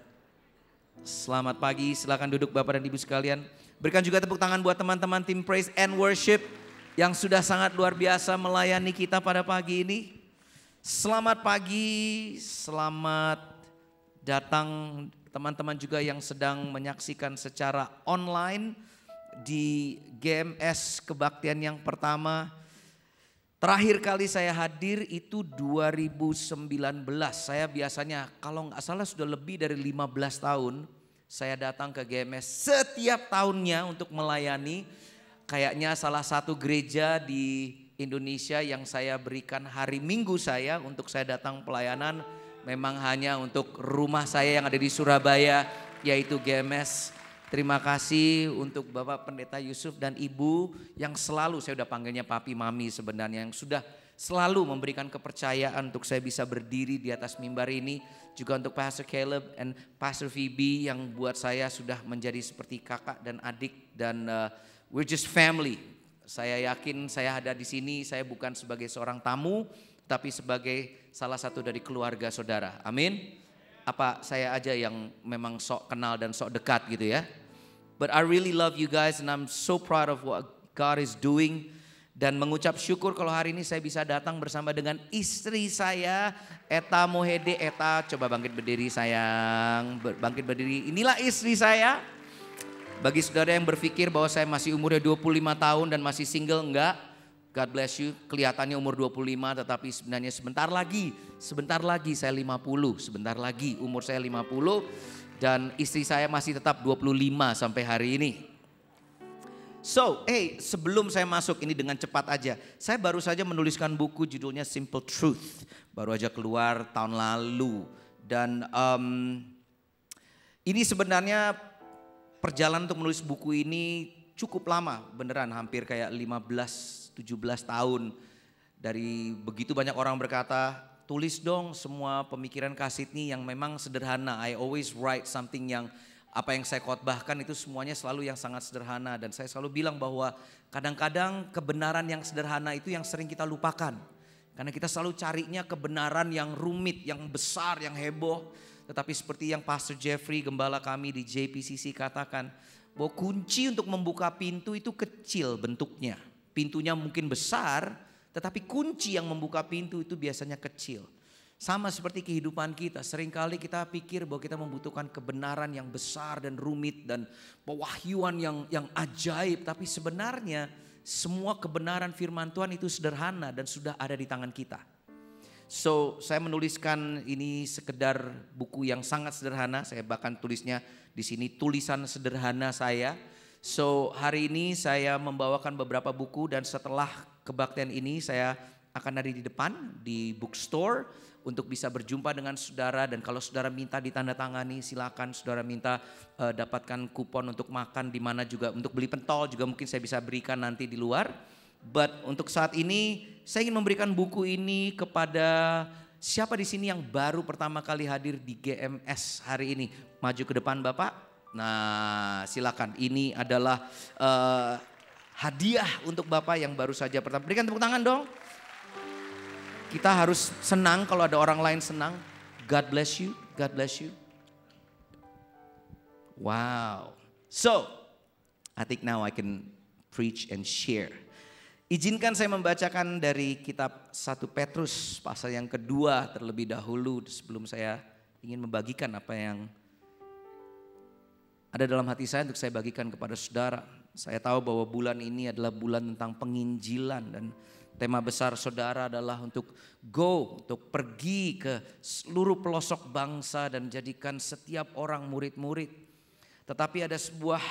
Selamat pagi, silakan duduk Bapak dan Ibu sekalian. Berikan juga tepuk tangan buat teman-teman tim Praise and Worship yang sudah sangat luar biasa melayani kita pada pagi ini. Selamat pagi, selamat datang teman-teman juga yang sedang menyaksikan secara online di GMS Kebaktian yang pertama. Terakhir kali saya hadir itu 2019. Saya biasanya kalau nggak salah sudah lebih dari 15 tahun saya datang ke GMS setiap tahunnya untuk melayani. Kayaknya salah satu gereja di Indonesia yang saya berikan hari Minggu saya untuk saya datang pelayanan memang hanya untuk rumah saya yang ada di Surabaya, yaitu GMS. Terima kasih untuk Bapak Pendeta Yusuf dan Ibu yang selalu, saya udah panggilnya Papi Mami sebenarnya, yang sudah selalu memberikan kepercayaan untuk saya bisa berdiri di atas mimbar ini. Juga untuk Pastor Caleb and Pastor Phoebe yang buat saya sudah menjadi seperti kakak dan adik, dan we're just family. Saya yakin saya ada di sini, saya bukan sebagai seorang tamu, tapi sebagai salah satu dari keluarga saudara. Amin. Apa saya aja yang memang sok kenal dan sok dekat gitu ya. But I really love you guys and I'm so proud of what God is doing. Dan mengucap syukur kalau hari ini saya bisa datang bersama dengan istri saya, Eta Mohede. Eta, coba bangkit berdiri sayang, bangkit berdiri. Inilah istri saya. Bagi saudara yang berpikir bahwa saya masih umurnya 25 tahun dan masih single, enggak. God bless you, kelihatannya umur 25 tetapi sebenarnya sebentar lagi saya 50, sebentar lagi umur saya 50 dan istri saya masih tetap 25 sampai hari ini. So, sebelum saya masuk ini dengan cepat aja. Saya baru saja menuliskan buku judulnya Simple Truth. Baru aja keluar tahun lalu. Dan ini sebenarnya perjalanan untuk menulis buku ini cukup lama. Beneran hampir kayak 15-17 tahun. Dari begitu banyak orang berkata, tulis dong semua pemikiran Kak Sidney yang memang sederhana. I always write something yang apa yang saya khotbahkan itu semuanya selalu yang sangat sederhana. Dan saya selalu bilang bahwa kadang-kadang kebenaran yang sederhana itu yang sering kita lupakan. Karena kita selalu carinya kebenaran yang rumit, yang besar, yang heboh. Tetapi seperti yang Pastor Jeffrey, gembala kami di JPCC katakan, bahwa kunci untuk membuka pintu itu kecil bentuknya. Pintunya mungkin besar, tetapi kunci yang membuka pintu itu biasanya kecil. Sama seperti kehidupan kita, seringkali kita pikir bahwa kita membutuhkan kebenaran yang besar dan rumit dan pewahyuan yang ajaib. Tapi sebenarnya semua kebenaran firman Tuhan itu sederhana dan sudah ada di tangan kita. So, saya menuliskan ini sekedar buku yang sangat sederhana. Saya bahkan tulisnya di sini tulisan sederhana saya. So, hari ini saya membawakan beberapa buku dan setelah kebaktian ini saya akan ada di depan di bookstore untuk bisa berjumpa dengan saudara. Dan kalau saudara minta ditandatangani, silakan saudara minta dapatkan kupon untuk makan di mana juga, untuk beli pentol juga mungkin saya bisa berikan nanti di luar. But untuk saat ini saya ingin memberikan buku ini kepada siapa di sini yang baru pertama kali hadir di GMS hari ini. Maju ke depan Bapak. Nah, silakan. Ini adalah hadiah untuk Bapak yang baru saja pertama. Berikan tepuk tangan dong. Kita harus senang kalau ada orang lain senang. God bless you, God bless you. Wow. So, I think now I can preach and share. Izinkan saya membacakan dari kitab 1 Petrus pasal yang kedua terlebih dahulu sebelum saya ingin membagikan apa yang ada dalam hati saya untuk saya bagikan kepada saudara. Saya tahu bahwa bulan ini adalah bulan tentang penginjilan dan tema besar saudara adalah untuk go, untuk pergi ke seluruh pelosok bangsa dan jadikan setiap orang murid-murid. Tetapi ada sebuah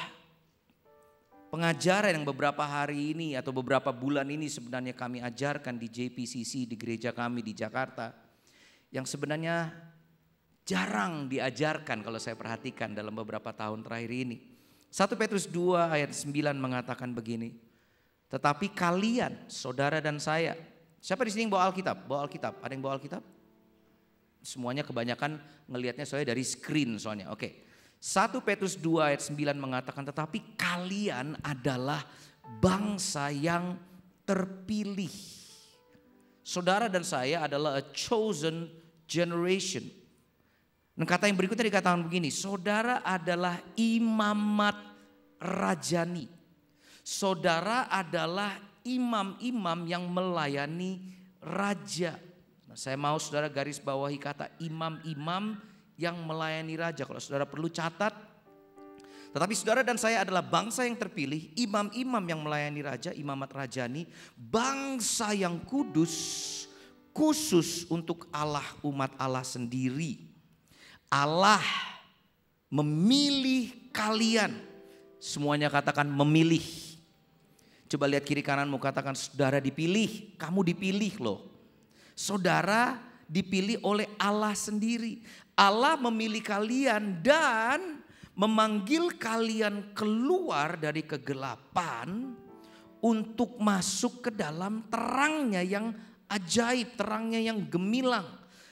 pengajaran yang beberapa hari ini atau beberapa bulan ini sebenarnya kami ajarkan di JPCC, di gereja kami di Jakarta. Yang sebenarnya jarang diajarkan kalau saya perhatikan dalam beberapa tahun terakhir ini. 1 Petrus 2 ayat 9 mengatakan begini. Tetapi kalian, saudara dan saya. Siapa di sini yang bawa Alkitab? Bawa Alkitab. Ada yang bawa Alkitab? Semuanya kebanyakan ngelihatnya soalnya dari screen soalnya. Oke. 1 Petrus 2 ayat 9 mengatakan tetapi kalian adalah bangsa yang terpilih. Saudara dan saya adalah a chosen generation. Dan kata yang berikutnya dikatakan begini, saudara adalah imamat rajani. Saudara adalah imam-imam yang melayani raja. Nah, saya mau saudara garis bawahi kata imam-imam yang melayani raja. Kalau saudara perlu catat. Tetapi saudara dan saya adalah bangsa yang terpilih, imam-imam yang melayani raja, imamat rajani, bangsa yang kudus, khusus untuk Allah, umat Allah sendiri. Allah memilih kalian. Semuanya katakan memilih. Coba lihat kiri kananmu, katakan saudara dipilih, kamu dipilih loh. Saudara dipilih oleh Allah sendiri. Allah memilih kalian dan memanggil kalian keluar dari kegelapan untuk masuk ke dalam terangnya yang ajaib, terangnya yang gemilang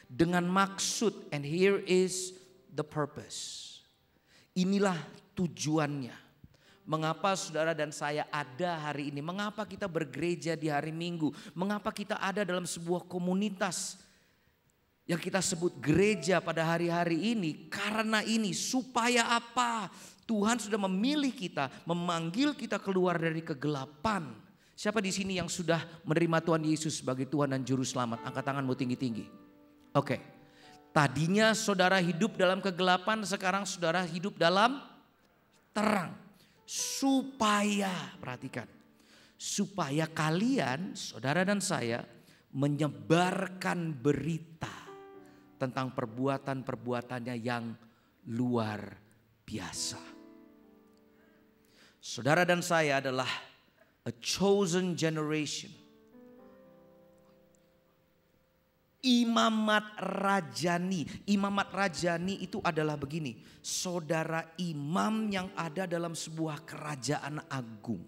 dengan maksud. And here is the purpose. Inilah tujuannya. Mengapa saudara dan saya ada hari ini? Mengapa kita bergereja di hari Minggu? Mengapa kita ada dalam sebuah komunitas yang kita sebut gereja pada hari-hari ini? Karena ini, supaya apa? Tuhan sudah memilih kita, memanggil kita keluar dari kegelapan. Siapa di sini yang sudah menerima Tuhan Yesus sebagai Tuhan dan Juru Selamat? Angkat tanganmu tinggi-tinggi. Oke. Tadinya saudara hidup dalam kegelapan, sekarang saudara hidup dalam terang. Supaya, perhatikan. Supaya kalian, saudara dan saya, menyebarkan berita tentang perbuatan-perbuatannya yang luar biasa. Saudara dan saya adalah a chosen generation. Imamat rajani. Imamat rajani itu adalah begini. Saudara imam yang ada dalam sebuah kerajaan agung.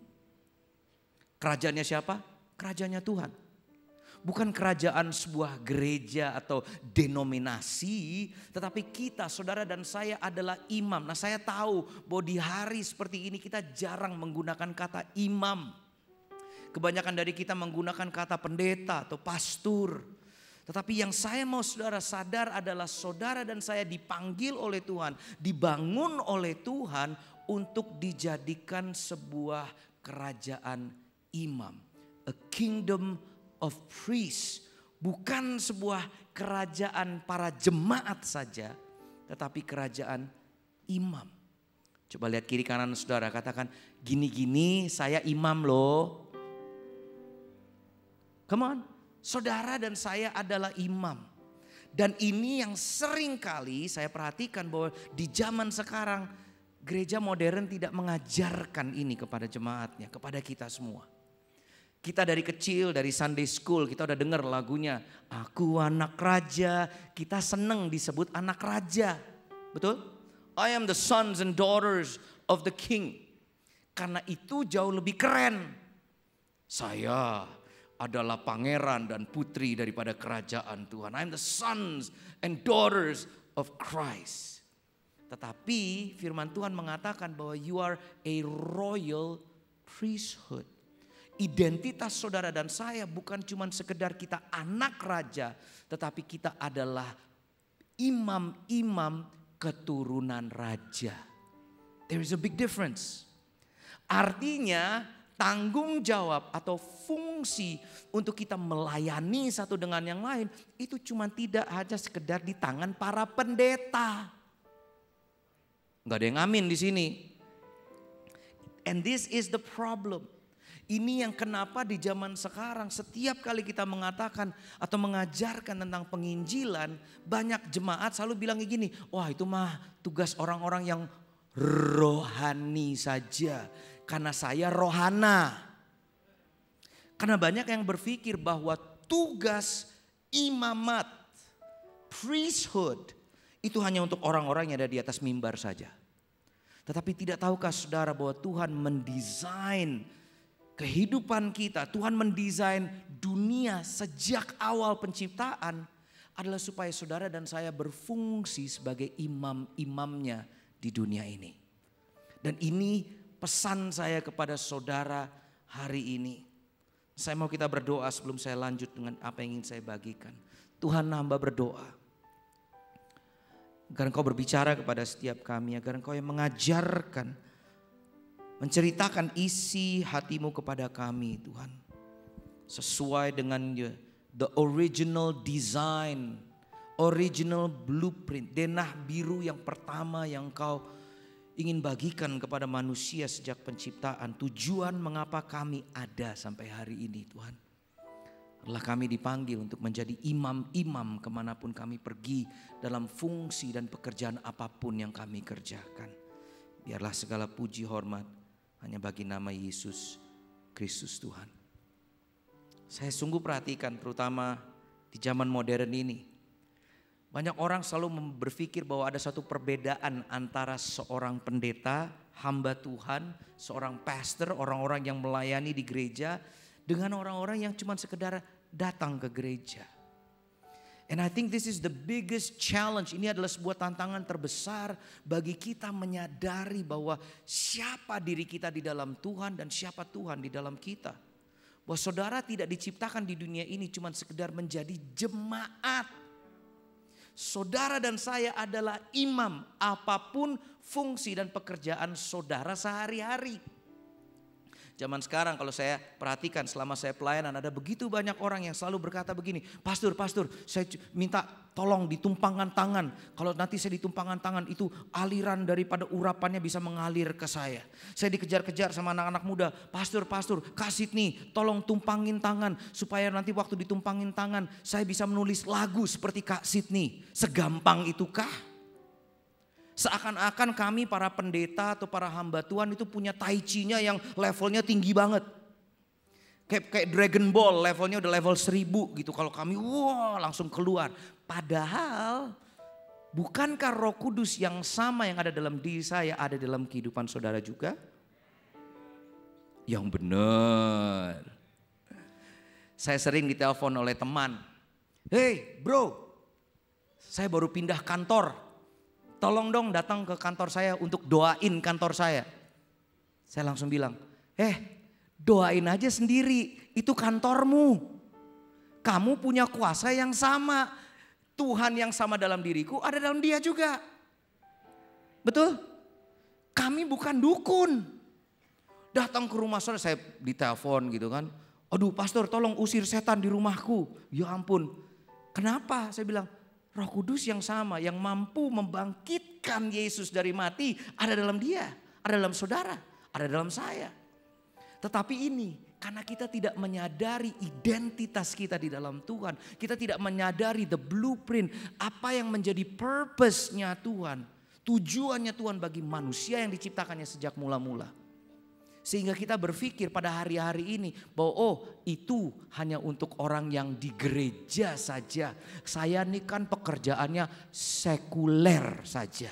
Kerajaannya siapa? Kerajaannya Tuhan. Bukan kerajaan sebuah gereja atau denominasi. Tetapi kita, saudara dan saya adalah imam. Nah, saya tahu bahwa di hari seperti ini kita jarang menggunakan kata imam. Kebanyakan dari kita menggunakan kata pendeta atau pastor. Tetapi yang saya mau saudara sadar adalah saudara dan saya dipanggil oleh Tuhan, dibangun oleh Tuhan untuk dijadikan sebuah kerajaan imam. A kingdom of priests. Bukan sebuah kerajaan para jemaat saja, tetapi kerajaan imam. Coba lihat kiri kanan saudara, katakan gini-gini saya imam loh. Come on. Saudara dan saya adalah imam. Dan ini yang sering kali saya perhatikan bahwa di zaman sekarang gereja modern tidak mengajarkan ini kepada jemaatnya, kepada kita semua. Kita dari kecil, dari Sunday School, kita udah dengar lagunya. Aku anak raja, kita seneng disebut anak raja. Betul? I am the sons and daughters of the king. Karena itu jauh lebih keren. Saya adalah pangeran dan putri daripada kerajaan Tuhan. I'm the sons and daughters of Christ. Tetapi firman Tuhan mengatakan bahwa you are a royal priesthood. Identitas saudara dan saya bukan cuma sekedar kita anak raja, tetapi kita adalah imam-imam keturunan raja. There is a big difference. Artinya tanggung jawab atau fungsi untuk kita melayani satu dengan yang lain itu cuma tidak hanya sekedar di tangan para pendeta. Enggak ada yang amin di sini. And this is the problem. Ini yang kenapa di zaman sekarang setiap kali kita mengatakan atau mengajarkan tentang penginjilan, banyak jemaat selalu bilang gini, wah itu mah tugas orang-orang yang rohani saja. Karena saya rohana. Karena banyak yang berpikir bahwa tugas imamat, priesthood, itu hanya untuk orang-orang yang ada di atas mimbar saja. Tetapi tidak tahukah saudara bahwa Tuhan mendesain kehidupan kita, Tuhan mendesain dunia sejak awal penciptaan adalah supaya saudara dan saya berfungsi sebagai imam-imamnya di dunia ini. Dan ini pesan saya kepada saudara hari ini. Saya mau kita berdoa sebelum saya lanjut dengan apa yang ingin saya bagikan. Tuhan, hamba berdoa agar Engkau berbicara kepada setiap kami, agar Engkau yang mengajarkan, menceritakan isi hatimu kepada kami Tuhan. Sesuai dengan the original design, original blueprint, denah biru yang pertama yang Engkau ingin bagikan kepada manusia sejak penciptaan. Tujuan mengapa kami ada sampai hari ini Tuhan. Adalah kami dipanggil untuk menjadi imam-imam kemanapun kami pergi dalam fungsi dan pekerjaan apapun yang kami kerjakan. Biarlah segala puji hormat hanya bagi nama Yesus Kristus Tuhan. Saya sungguh perhatikan terutama di zaman modern ini. Banyak orang selalu berpikir bahwa ada satu perbedaan antara seorang pendeta, hamba Tuhan, seorang pastor, orang-orang yang melayani di gereja dengan orang-orang yang cuma sekedar datang ke gereja. And I think this is the biggest challenge. Ini adalah sebuah tantangan terbesar bagi kita menyadari bahwa siapa diri kita di dalam Tuhan dan siapa Tuhan di dalam kita. Bahwa saudara tidak diciptakan di dunia ini cuma sekedar menjadi jemaat. Saudara dan saya adalah imam apapun fungsi dan pekerjaan saudara sehari-hari. Zaman sekarang kalau saya perhatikan selama saya pelayanan ada begitu banyak orang yang selalu berkata begini, pastor saya minta tolong ditumpangkan tangan. Kalau nanti saya ditumpangkan tangan itu aliran daripada urapannya bisa mengalir ke saya. Saya dikejar-kejar sama anak-anak muda, pastor kasih nih tolong tumpangin tangan. Supaya nanti waktu ditumpangin tangan saya bisa menulis lagu seperti Kak Sydney. Segampang itukah? Seakan-akan kami para pendeta atau para hamba Tuhan itu punya tai chi-nya yang levelnya tinggi banget. Kayak Dragon Ball, levelnya udah level 1000 gitu. Kalau kami langsung keluar. Padahal bukankah Roh Kudus yang sama yang ada dalam diri saya ada dalam kehidupan saudara juga? Yang benar. Saya sering ditelepon oleh teman. Hey bro, saya baru pindah kantor. Tolong dong datang ke kantor saya untuk doain kantor saya. Saya langsung bilang, doain aja sendiri, itu kantormu. Kamu punya kuasa yang sama. Tuhan yang sama dalam diriku ada dalam dia juga. Betul? Kami bukan dukun. Datang ke rumah saya ditelepon gitu kan. Aduh pastor tolong usir setan di rumahku. Ya ampun. Kenapa? Saya bilang, Roh Kudus yang sama yang mampu membangkitkan Yesus dari mati ada dalam dia, ada dalam saudara, ada dalam saya. Tetapi ini karena kita tidak menyadari identitas kita di dalam Tuhan. Kita tidak menyadari the blueprint, apa yang menjadi purpose-nya Tuhan. Tujuannya Tuhan bagi manusia yang diciptakannya sejak mula-mula. Sehingga kita berpikir pada hari-hari ini bahwa itu hanya untuk orang yang di gereja saja. Saya ini kan pekerjaannya sekuler saja.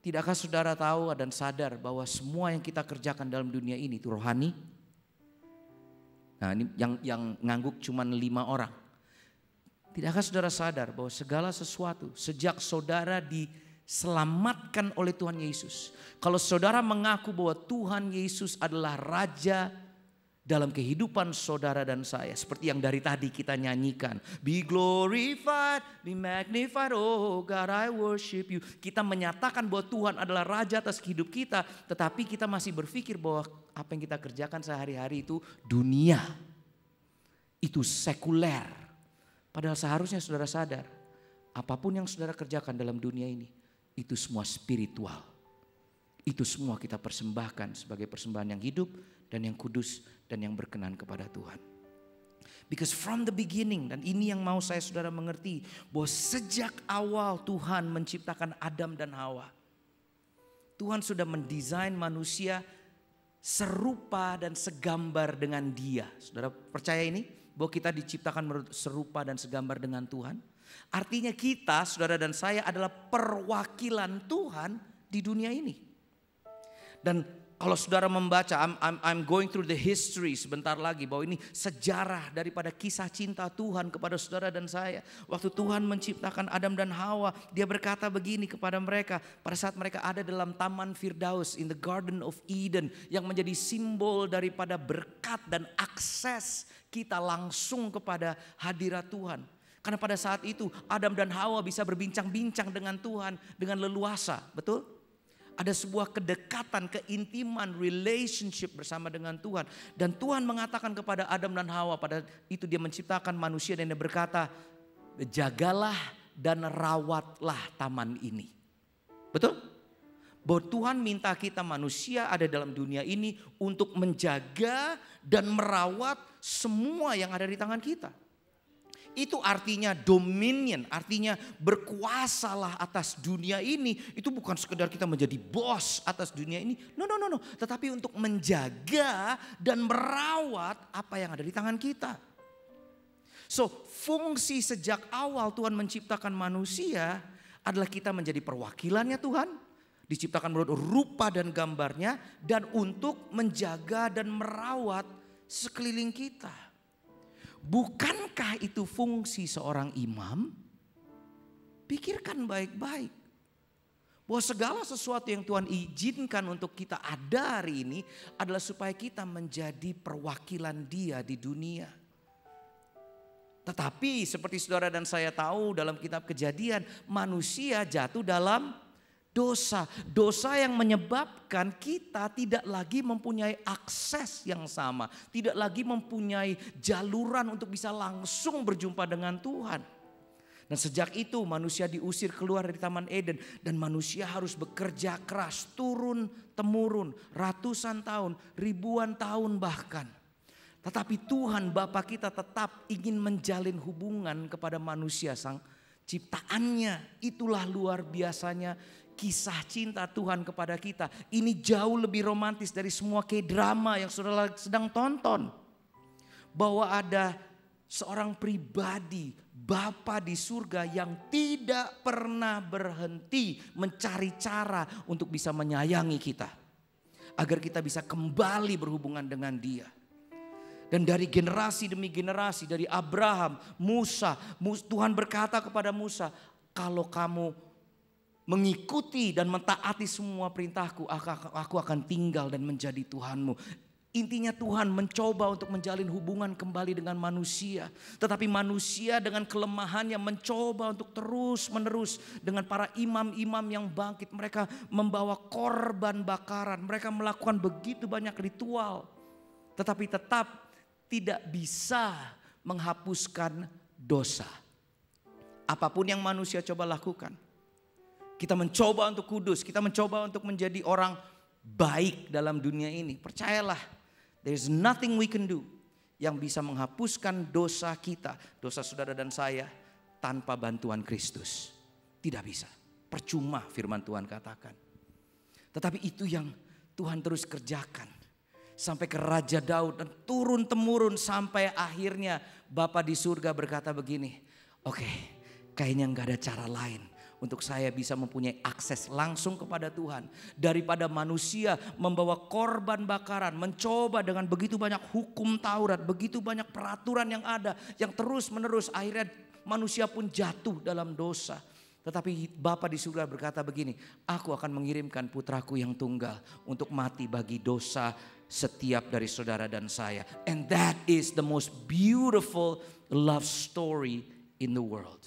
Tidakkah saudara tahu dan sadar bahwa semua yang kita kerjakan dalam dunia ini itu rohani? Nah ini yang ngangguk cuma 5 orang. Tidakkah saudara sadar bahwa segala sesuatu sejak saudara diselamatkan oleh Tuhan Yesus. Kalau saudara mengaku bahwa Tuhan Yesus adalah Raja dalam kehidupan saudara dan saya. Seperti yang dari tadi kita nyanyikan. Be glorified, be magnified, oh God I worship you. Kita menyatakan bahwa Tuhan adalah Raja atas hidup kita. Tetapi kita masih berpikir bahwa apa yang kita kerjakan sehari-hari itu dunia. Itu sekuler. Padahal seharusnya saudara sadar. Apapun yang saudara kerjakan dalam dunia ini. Itu semua spiritual. Itu semua kita persembahkan sebagai persembahan yang hidup dan yang kudus dan yang berkenan kepada Tuhan. Because from the beginning, dan ini yang mau saya saudara mengerti, bahwa sejak awal Tuhan menciptakan Adam dan Hawa. Tuhan sudah mendesain manusia serupa dan segambar dengan Dia. Saudara percaya ini? Bahwa kita diciptakan serupa dan segambar dengan Tuhan. Artinya kita, saudara dan saya adalah perwakilan Tuhan di dunia ini. Dan kalau saudara membaca, I'm going through the history sebentar lagi. Bahwa ini sejarah daripada kisah cinta Tuhan kepada saudara dan saya. Waktu Tuhan menciptakan Adam dan Hawa, Dia berkata begini kepada mereka. Pada saat mereka ada dalam Taman Firdaus, in the Garden of Eden. Yang menjadi simbol daripada berkat dan akses kita langsung kepada hadirat Tuhan. Karena pada saat itu Adam dan Hawa bisa berbincang-bincang dengan Tuhan dengan leluasa, betul? Ada sebuah kedekatan, keintiman, relationship bersama dengan Tuhan. Dan Tuhan mengatakan kepada Adam dan Hawa, pada itu Dia menciptakan manusia dan Dia berkata, jagalah dan rawatlah taman ini. Betul? Bahwa Tuhan minta kita manusia ada dalam dunia ini untuk menjaga dan merawat semua yang ada di tangan kita. Itu artinya dominion, artinya berkuasalah atas dunia ini. Itu bukan sekedar kita menjadi bos atas dunia ini. No. Tetapi untuk menjaga dan merawat apa yang ada di tangan kita. So fungsi sejak awal Tuhan menciptakan manusia adalah kita menjadi perwakilannya Tuhan. Diciptakan menurut rupa dan gambarnya. Dan untuk menjaga dan merawat sekeliling kita. Bukankah itu fungsi seorang imam? Pikirkan baik-baik. Bahwa segala sesuatu yang Tuhan izinkan untuk kita ada hari ini adalah supaya kita menjadi perwakilan Dia di dunia. Tetapi seperti saudara dan saya tahu dalam kitab Kejadian, manusia jatuh dalam dosa. Dosa yang menyebabkan kita tidak lagi mempunyai akses yang sama. Tidak lagi mempunyai jaluran untuk bisa langsung berjumpa dengan Tuhan. Dan sejak itu manusia diusir keluar dari Taman Eden. Dan manusia harus bekerja keras, turun-temurun, ratusan tahun, ribuan tahun bahkan. Tetapi Tuhan Bapa kita tetap ingin menjalin hubungan kepada manusia sang ciptaannya. Itulah luar biasanya kisah cinta Tuhan kepada kita. Ini jauh lebih romantis dari semua K-drama yang saudara sedang tonton. Bahwa ada seorang pribadi, Bapa di surga yang tidak pernah berhenti mencari cara untuk bisa menyayangi kita. Agar kita bisa kembali berhubungan dengan Dia. Dan dari generasi demi generasi, dari Abraham, Musa, Tuhan berkata kepada Musa, kalau kamu mengikuti dan mentaati semua perintahku, aku akan tinggal dan menjadi Tuhanmu. Intinya Tuhan mencoba untuk menjalin hubungan kembali dengan manusia. Tetapi manusia dengan kelemahannya mencoba untuk terus menerus dengan para imam-imam yang bangkit. Mereka membawa korban bakaran, mereka melakukan begitu banyak ritual. Tetapi tetap tidak bisa menghapuskan dosa. Apapun yang manusia coba lakukan. Kita mencoba untuk kudus, kita mencoba untuk menjadi orang baik dalam dunia ini. Percayalah, there is nothing we can do yang bisa menghapuskan dosa kita, dosa saudara dan saya tanpa bantuan Kristus. Tidak bisa, percuma firman Tuhan katakan. Tetapi itu yang Tuhan terus kerjakan. Sampai ke Raja Daud dan turun-temurun sampai akhirnya Bapa di surga berkata begini. Oke, kayaknya gak ada cara lain untuk saya bisa mempunyai akses langsung kepada Tuhan. Daripada manusia membawa korban bakaran, mencoba dengan begitu banyak hukum Taurat, begitu banyak peraturan yang ada. Yang terus menerus akhirnya manusia pun jatuh dalam dosa. Tetapi Bapa di surga berkata begini, aku akan mengirimkan putraku yang tunggal untuk mati bagi dosa setiap dari saudara dan saya. And that is the most beautiful love story in the world.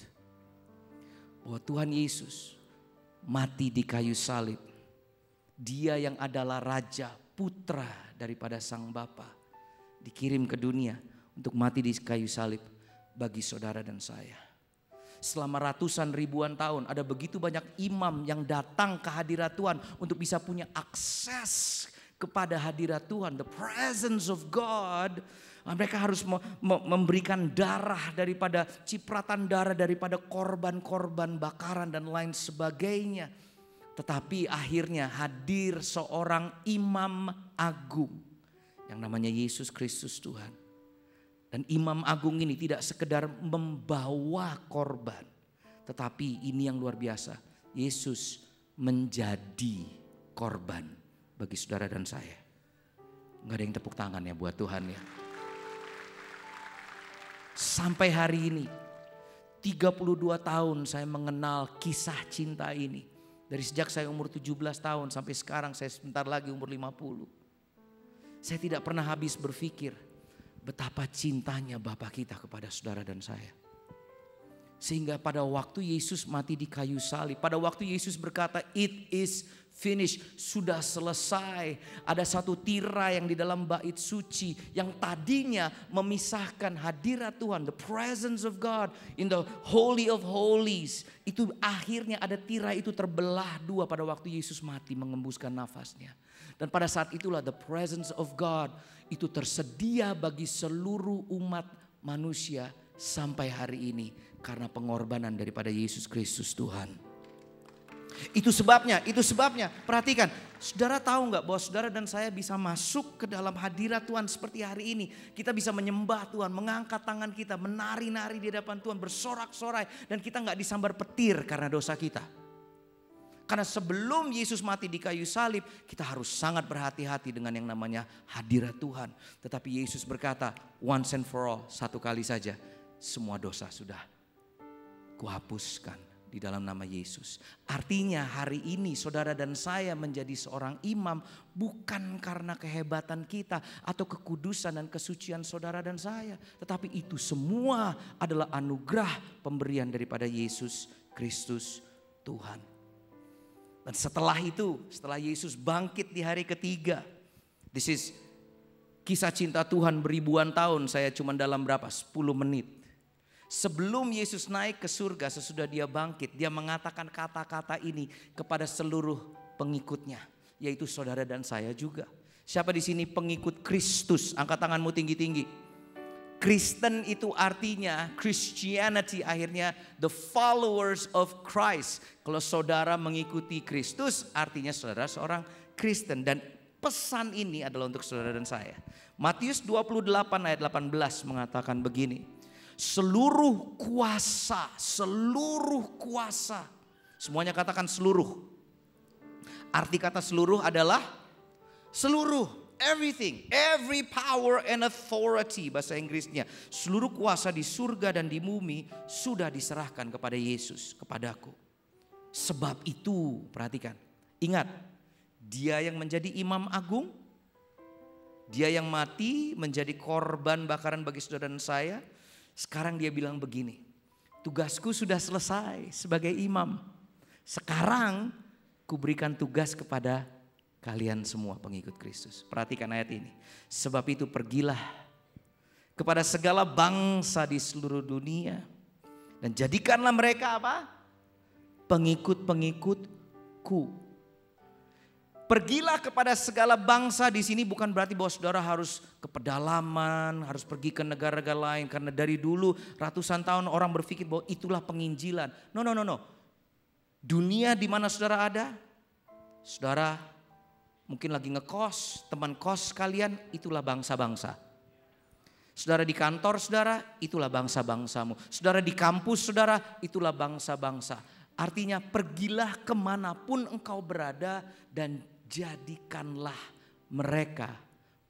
Bahwa Tuhan Yesus mati di kayu salib. Dia yang adalah raja, putra daripada sang Bapa, dikirim ke dunia untuk mati di kayu salib bagi saudara dan saya. Selama ratusan ribuan tahun ada begitu banyak imam yang datang ke hadirat Tuhan untuk bisa punya akses kepada hadirat Tuhan, the presence of God. Mereka harus memberikan darah daripada cipratan darah daripada korban-korban bakaran dan lain sebagainya. Tetapi akhirnya hadir seorang imam agung yang namanya Yesus Kristus Tuhan. Dan imam agung ini tidak sekedar membawa korban, tetapi ini yang luar biasa. Yesus menjadi korban bagi saudara dan saya. Gak ada yang tepuk tangan ya buat Tuhan ya. Sampai hari ini 32 tahun saya mengenal kisah cinta ini. Dari sejak saya umur 17 tahun sampai sekarang saya sebentar lagi umur 50. Saya tidak pernah habis berpikir betapa cintanya Bapa kita kepada saudara dan saya. Sehingga pada waktu Yesus mati di kayu salib, pada waktu Yesus berkata it is finished, sudah selesai. Ada satu tirai yang di dalam bait suci yang tadinya memisahkan hadirat Tuhan, the presence of God in the holy of holies. Itu akhirnya ada tirai itu terbelah dua pada waktu Yesus mati mengembuskan nafasnya. Dan pada saat itulah the presence of God itu tersedia bagi seluruh umat manusia sampai hari ini. Karena pengorbanan daripada Yesus Kristus Tuhan. Itu sebabnya. Perhatikan, saudara tahu nggak bahwa saudara dan saya bisa masuk ke dalam hadirat Tuhan seperti hari ini. Kita bisa menyembah Tuhan, mengangkat tangan kita, menari-nari di hadapan Tuhan, bersorak-sorai. Dan kita nggak disambar petir karena dosa kita. Karena sebelum Yesus mati di kayu salib, kita harus sangat berhati-hati dengan yang namanya hadirat Tuhan. Tetapi Yesus berkata, once and for all, satu kali saja, semua dosa sudah kuhapuskan di dalam nama Yesus. Artinya hari ini saudara dan saya menjadi seorang imam bukan karena kehebatan kita atau kekudusan dan kesucian saudara dan saya. Tetapi itu semua adalah anugerah pemberian daripada Yesus Kristus Tuhan. Dan setelah itu, setelah Yesus bangkit di hari ketiga. This is kisah cinta Tuhan beribuan tahun, saya cuma dalam berapa? 10 menit. Sebelum Yesus naik ke surga, sesudah dia bangkit, dia mengatakan kata-kata ini kepada seluruh pengikutnya. Yaitu saudara dan saya juga. Siapa di sini pengikut Kristus? Angkat tanganmu tinggi-tinggi. Kristen itu artinya, Christianity akhirnya the followers of Christ. Kalau saudara mengikuti Kristus, artinya saudara seorang Kristen. Dan pesan ini adalah untuk saudara dan saya. Matius 28 ayat 18 mengatakan begini. Seluruh kuasa, semuanya katakan seluruh. Arti kata seluruh adalah seluruh, everything, every power and authority bahasa Inggrisnya. Seluruh kuasa di surga dan di bumi sudah diserahkan kepada Yesus, kepadaku. Sebab itu, perhatikan, ingat, dia yang menjadi imam agung, dia yang mati menjadi korban bakaran bagi saudara dan saya. Sekarang dia bilang begini, tugasku sudah selesai sebagai imam. Sekarang kuberikan tugas kepada kalian semua pengikut Kristus. Perhatikan ayat ini. Sebab itu pergilah kepada segala bangsa di seluruh dunia. Dan jadikanlah mereka apa? Pengikut-pengikutku. Pergilah kepada segala bangsa di sini bukan berarti bahwa saudara harus ke pedalaman, harus pergi ke negara-negara lain. Karena dari dulu ratusan tahun orang berpikir bahwa itulah penginjilan. No. Dunia di mana saudara ada, saudara mungkin lagi ngekos, teman kos kalian itulah bangsa-bangsa. Saudara di kantor saudara, itulah bangsa-bangsamu. Saudara di kampus saudara, itulah bangsa-bangsa. Artinya pergilah kemanapun engkau berada dan jadikanlah mereka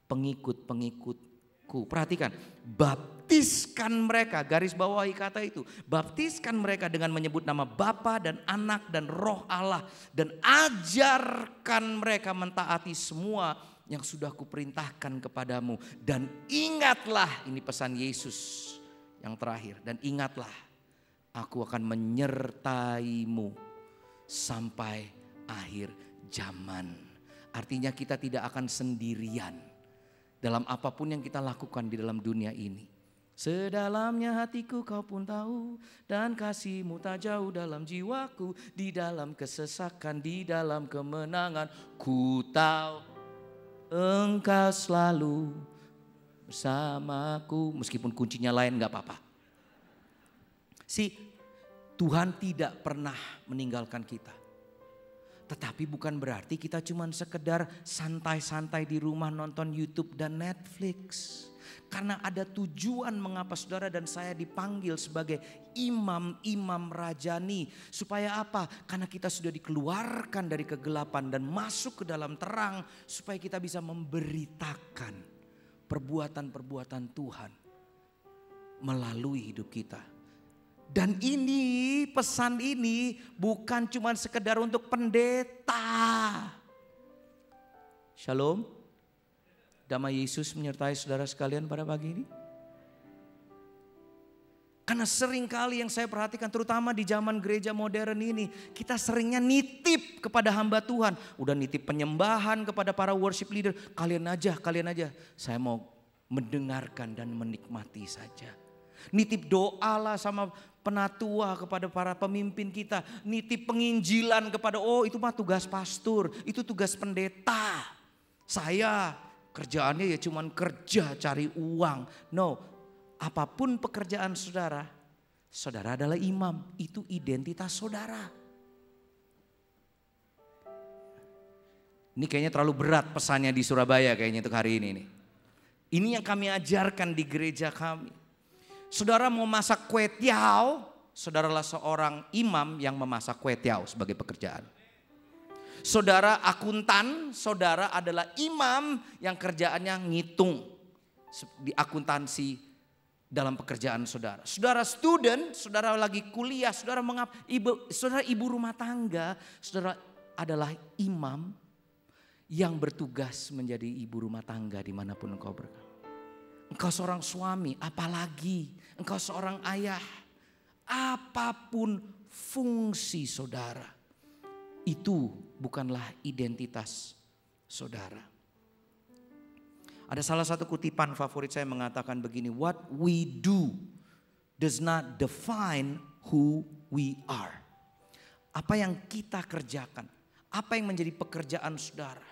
pengikut-pengikutku. Perhatikan, baptiskan mereka, garis bawahi kata itu. Baptiskan mereka dengan menyebut nama Bapa dan Anak dan Roh Allah. Dan ajarkan mereka mentaati semua yang sudah kuperintahkan kepadamu. Dan ingatlah, ini pesan Yesus yang terakhir. Dan ingatlah, aku akan menyertaimu sampai akhir zaman. Artinya kita tidak akan sendirian dalam apapun yang kita lakukan di dalam dunia ini. Sedalamnya hatiku kau pun tahu, dan kasihmu tak jauh dalam jiwaku. Di dalam kesesakan, di dalam kemenangan, ku tahu engkau selalu bersamaku. Meskipun kuncinya lain gak apa-apa. Tuhan tidak pernah meninggalkan kita. Tetapi bukan berarti kita cuma sekedar santai-santai di rumah nonton YouTube dan Netflix. Karena ada tujuan mengapa saudara dan saya dipanggil sebagai imam-imam rajani. Supaya apa? Karena kita sudah dikeluarkan dari kegelapan dan masuk ke dalam terang. Supaya kita bisa memberitakan perbuatan-perbuatan Tuhan melalui hidup kita. Dan ini, pesan ini bukan cuma sekedar untuk pendeta. Shalom. Damai Yesus menyertai saudara sekalian pada pagi ini. Karena sering kali yang saya perhatikan terutama di zaman gereja modern ini. Kita seringnya nitip kepada hamba Tuhan. Udah nitip penyembahan kepada para worship leader. Kalian aja. Saya mau mendengarkan dan menikmati saja. Nitip doa lah sama penatua kepada para pemimpin kita. Nitip penginjilan kepada, itu mah tugas pastor, itu tugas pendeta. Saya kerjaannya ya cuman kerja cari uang. No, apapun pekerjaan saudara, saudara adalah imam. Itu identitas saudara. Ini kayaknya terlalu berat pesannya di Surabaya kayaknya untuk hari ini nih. Ini yang kami ajarkan di gereja kami. Saudara mau masak kue tiaw, saudaralah seorang imam yang memasak kue tiaw sebagai pekerjaan. Saudara akuntan, saudara adalah imam yang kerjaannya ngitung di akuntansi dalam pekerjaan saudara. Saudara student, saudara lagi kuliah, saudara ibu rumah tangga, saudara adalah imam yang bertugas menjadi ibu rumah tangga dimanapun engkau berada. Engkau seorang suami, apalagi engkau seorang ayah. Apapun fungsi saudara, itu bukanlah identitas saudara. Ada salah satu kutipan favorit saya mengatakan begini, what we do does not define who we are. Apa yang kita kerjakan, apa yang menjadi pekerjaan saudara,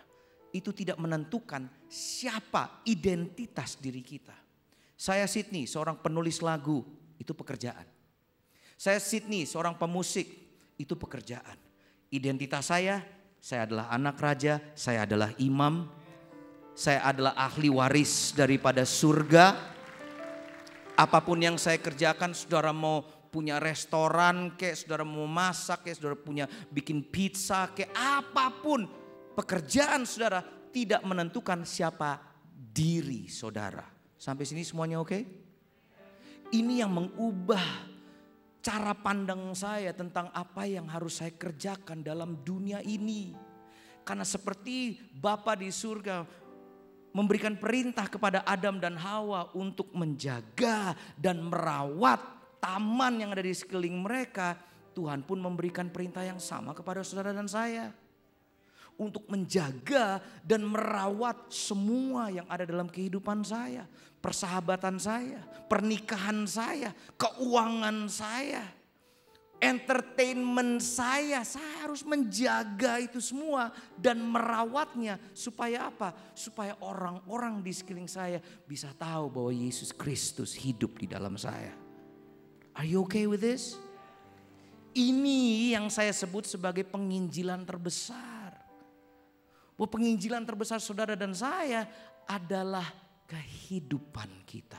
itu tidak menentukan siapa identitas diri kita. Saya Sydney, seorang penulis lagu, itu pekerjaan. Saya Sydney, seorang pemusik, itu pekerjaan. Identitas saya adalah anak raja, saya adalah imam, saya adalah ahli waris daripada surga. Apapun yang saya kerjakan, saudara mau punya restoran kayak, saudara mau masak kayak, saudara punya bikin pizza kayak, apapun pekerjaan saudara tidak menentukan siapa diri saudara. Sampai sini semuanya oke? Ini yang mengubah cara pandang saya tentang apa yang harus saya kerjakan dalam dunia ini. Karena seperti Bapa di surga memberikan perintah kepada Adam dan Hawa untuk menjaga dan merawat taman yang ada di sekeliling mereka. Tuhan pun memberikan perintah yang sama kepada saudara dan saya. Untuk menjaga dan merawat semua yang ada dalam kehidupan saya. Persahabatan saya, pernikahan saya, keuangan saya, entertainment saya harus menjaga itu semua dan merawatnya. Supaya apa? Supaya orang-orang di sekeliling saya bisa tahu bahwa Yesus Kristus hidup di dalam saya. Are you okay with this? Ini yang saya sebut sebagai penginjilan terbesar. Bahwa penginjilan terbesar saudara dan saya adalah kehidupan kita.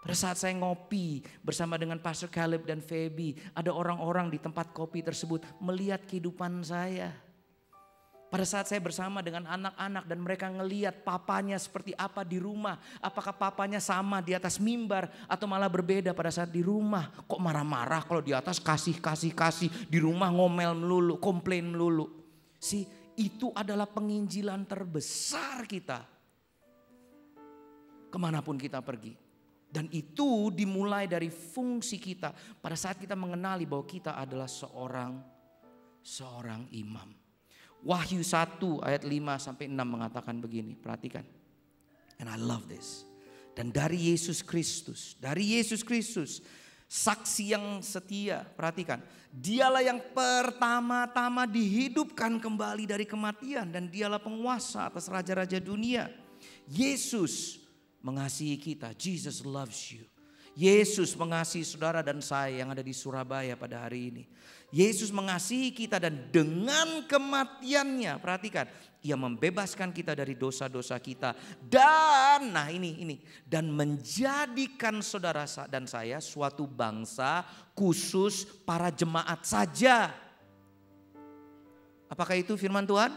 Pada saat saya ngopi bersama dengan Pastor Caleb dan Feby, ada orang-orang di tempat kopi tersebut melihat kehidupan saya. Pada saat saya bersama dengan anak-anak dan mereka ngelihat papanya seperti apa di rumah. Apakah papanya sama di atas mimbar atau malah berbeda pada saat di rumah. Kok marah-marah kalau di atas kasih, di rumah ngomel melulu, komplain melulu. Itu adalah penginjilan terbesar kita. Kemanapun kita pergi. Dan itu dimulai dari fungsi kita pada saat kita mengenali bahwa kita adalah seorang imam. Wahyu 1 ayat 5 sampai 6 mengatakan begini, perhatikan. And I love this. Dan dari Yesus Kristus, saksi yang setia, perhatikan. Dialah yang pertama-tama dihidupkan kembali dari kematian dan dialah penguasa atas raja-raja dunia. Yesus mengasihi kita. Jesus loves you. Yesus mengasihi saudara dan saya yang ada di Surabaya pada hari ini. Yesus mengasihi kita dan dengan kematiannya, perhatikan, Ia membebaskan kita dari dosa-dosa kita. Dan dan menjadikan saudara dan saya suatu bangsa khusus para jemaat saja. Apakah itu firman Tuhan?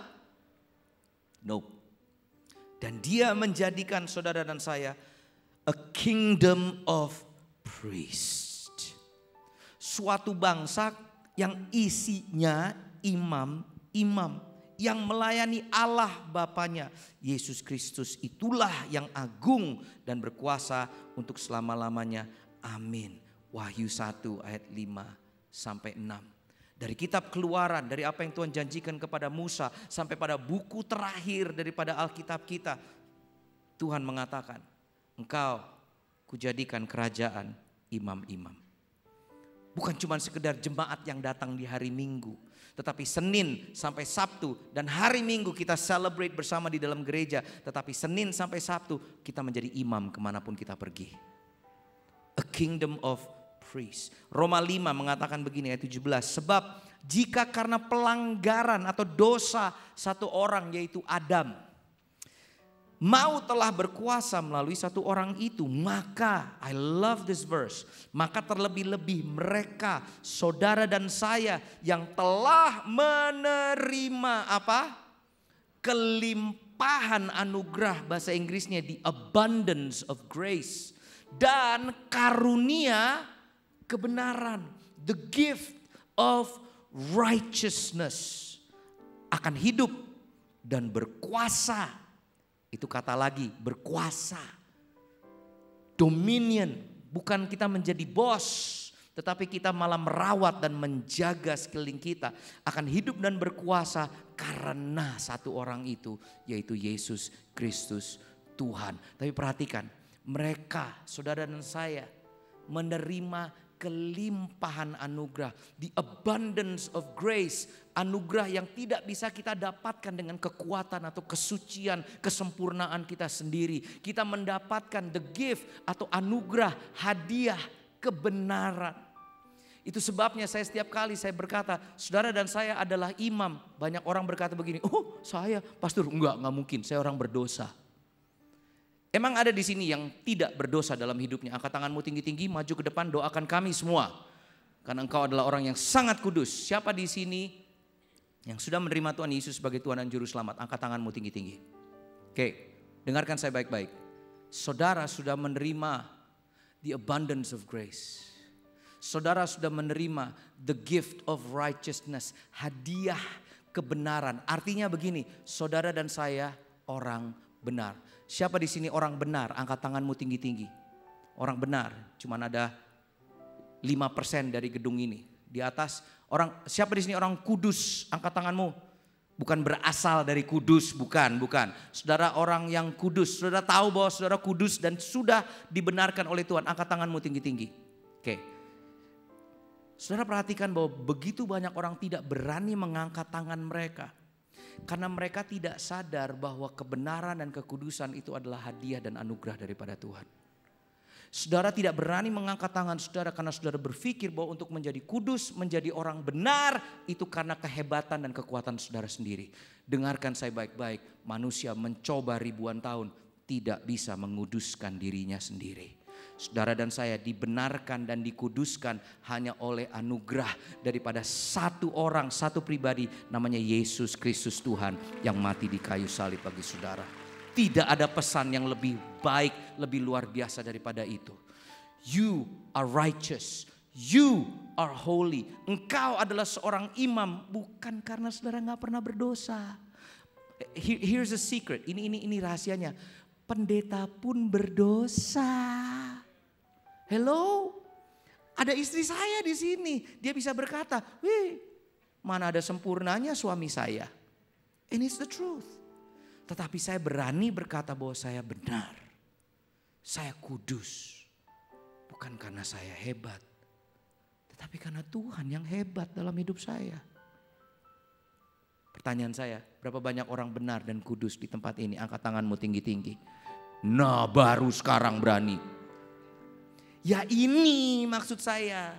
No. Dan Dia menjadikan saudara dan saya a kingdom of priests. Suatu bangsa yang isinya imam-imam yang melayani Allah Bapanya. Yesus Kristus itulah yang agung dan berkuasa untuk selama-lamanya. Amin. Wahyu 1 ayat 5 sampai 6. Dari kitab Keluaran, dari apa yang Tuhan janjikan kepada Musa sampai pada buku terakhir daripada Alkitab kita. Tuhan mengatakan, engkau kujadikan kerajaan imam-imam. Bukan cuma sekedar jemaat yang datang di hari Minggu. Tetapi Senin sampai Sabtu dan hari Minggu kita celebrate bersama di dalam gereja. Tetapi Senin sampai Sabtu kita menjadi imam kemanapun kita pergi. A kingdom of priests. Roma 5 mengatakan begini ayat 17. Sebab jika karena pelanggaran atau dosa satu orang yaitu Adam, maut telah berkuasa melalui satu orang itu, maka, I love this verse, maka terlebih-lebih mereka, saudara dan saya yang telah menerima apa? Kelimpahan anugerah, bahasa Inggrisnya the abundance of grace, dan karunia kebenaran, the gift of righteousness, akan hidup dan berkuasa. Itu kata lagi, berkuasa. Dominion, bukan kita menjadi bos, Tetapi kita malah merawat dan menjaga sekeliling kita akan hidup dan berkuasa karena satu orang itu, yaitu Yesus Kristus Tuhan. Tapi perhatikan, mereka, saudara dan saya, menerima kelimpahan anugerah, the abundance of grace, anugerah yang tidak bisa kita dapatkan dengan kekuatan atau kesucian, kesempurnaan kita sendiri. Kita mendapatkan the gift atau anugerah, hadiah, kebenaran. Itu sebabnya setiap kali saya berkata, saudara dan saya adalah imam. Banyak orang berkata begini, oh saya pastor, enggak mungkin, saya orang berdosa. Emang ada di sini yang tidak berdosa dalam hidupnya? Angkat tanganmu tinggi-tinggi, maju ke depan, doakan kami semua. Karena engkau adalah orang yang sangat kudus. Siapa di sini yang sudah menerima Tuhan Yesus sebagai Tuhan dan Juru Selamat? Angkat tanganmu tinggi-tinggi. Oke, dengarkan saya baik-baik. Saudara sudah menerima the abundance of grace. Saudara sudah menerima the gift of righteousness, hadiah kebenaran. Artinya begini, saudara dan saya orang benar. Siapa di sini orang benar? Angkat tanganmu tinggi-tinggi. Orang benar, cuman ada 5% dari gedung ini. Di atas orang, siapa di sini orang kudus? Angkat tanganmu. Bukan berasal dari kudus, bukan. Saudara orang yang kudus, saudara tahu bahwa saudara kudus dan sudah dibenarkan oleh Tuhan. Angkat tanganmu tinggi-tinggi. Oke. Saudara perhatikan bahwa begitu banyak orang tidak berani mengangkat tangan mereka. Karena mereka tidak sadar bahwa kebenaran dan kekudusan itu adalah hadiah dan anugerah daripada Tuhan. Saudara tidak berani mengangkat tangan saudara karena saudara berpikir bahwa untuk menjadi kudus, menjadi orang benar itu karena kehebatan dan kekuatan saudara sendiri. Dengarkan saya baik-baik, manusia mencoba ribuan tahun tidak bisa menguduskan dirinya sendiri. Saudara dan saya dibenarkan dan dikuduskan hanya oleh anugerah daripada satu orang, satu pribadi namanya Yesus Kristus Tuhan yang mati di kayu salib bagi saudara. Tidak ada pesan yang lebih baik, lebih luar biasa daripada itu. You are righteous, you are holy. Engkau adalah seorang imam bukan karena saudara gak pernah berdosa. Here's a secret, ini rahasianya. Pendeta pun berdosa. Hello, ada istri saya di sini. Dia bisa berkata, wih, mana ada sempurnanya suami saya. And it's the truth. Tetapi saya berani berkata bahwa saya benar. Saya kudus. Bukan karena saya hebat. Tetapi karena Tuhan yang hebat dalam hidup saya. Pertanyaan saya, berapa banyak orang benar dan kudus di tempat ini? Angkat tanganmu tinggi-tinggi. Nah, baru sekarang berani. Ya ini maksud saya.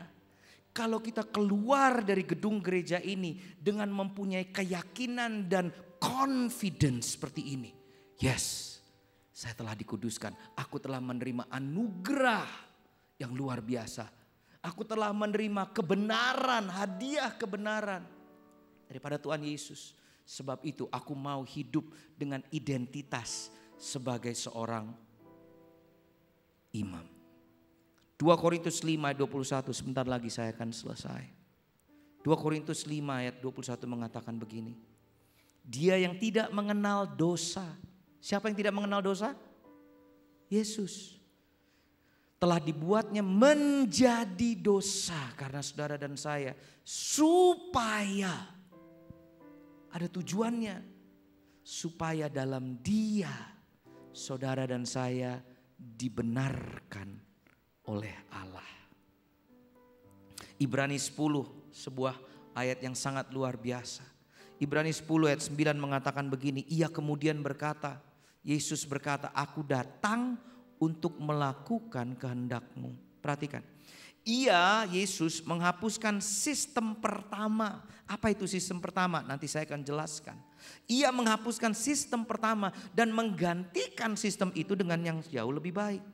Kalau kita keluar dari gedung gereja ini dengan mempunyai keyakinan dan confidence seperti ini. Yes, saya telah dikuduskan. Aku telah menerima anugerah yang luar biasa. Aku telah menerima kebenaran, hadiah kebenaran daripada Tuhan Yesus. Sebab itu aku mau hidup dengan identitas sebagai seorang imam. 2 Korintus 5 ayat 21, sebentar lagi saya akan selesai. 2 Korintus 5 ayat 21 mengatakan begini. Dia yang tidak mengenal dosa. Siapa yang tidak mengenal dosa? Yesus. Telah dibuatnya menjadi dosa karena saudara dan saya. Supaya, ada tujuannya. Supaya dalam Dia, saudara dan saya dibenarkan oleh Allah. Ibrani 10, sebuah ayat yang sangat luar biasa. Ibrani 10 ayat 9 mengatakan begini. Ia kemudian berkata, Yesus berkata, aku datang untuk melakukan kehendak-Mu. Perhatikan. Ia, Yesus, menghapuskan sistem pertama. Apa itu sistem pertama? Nanti saya akan jelaskan. Ia menghapuskan sistem pertama dan menggantikan sistem itu dengan yang jauh lebih baik.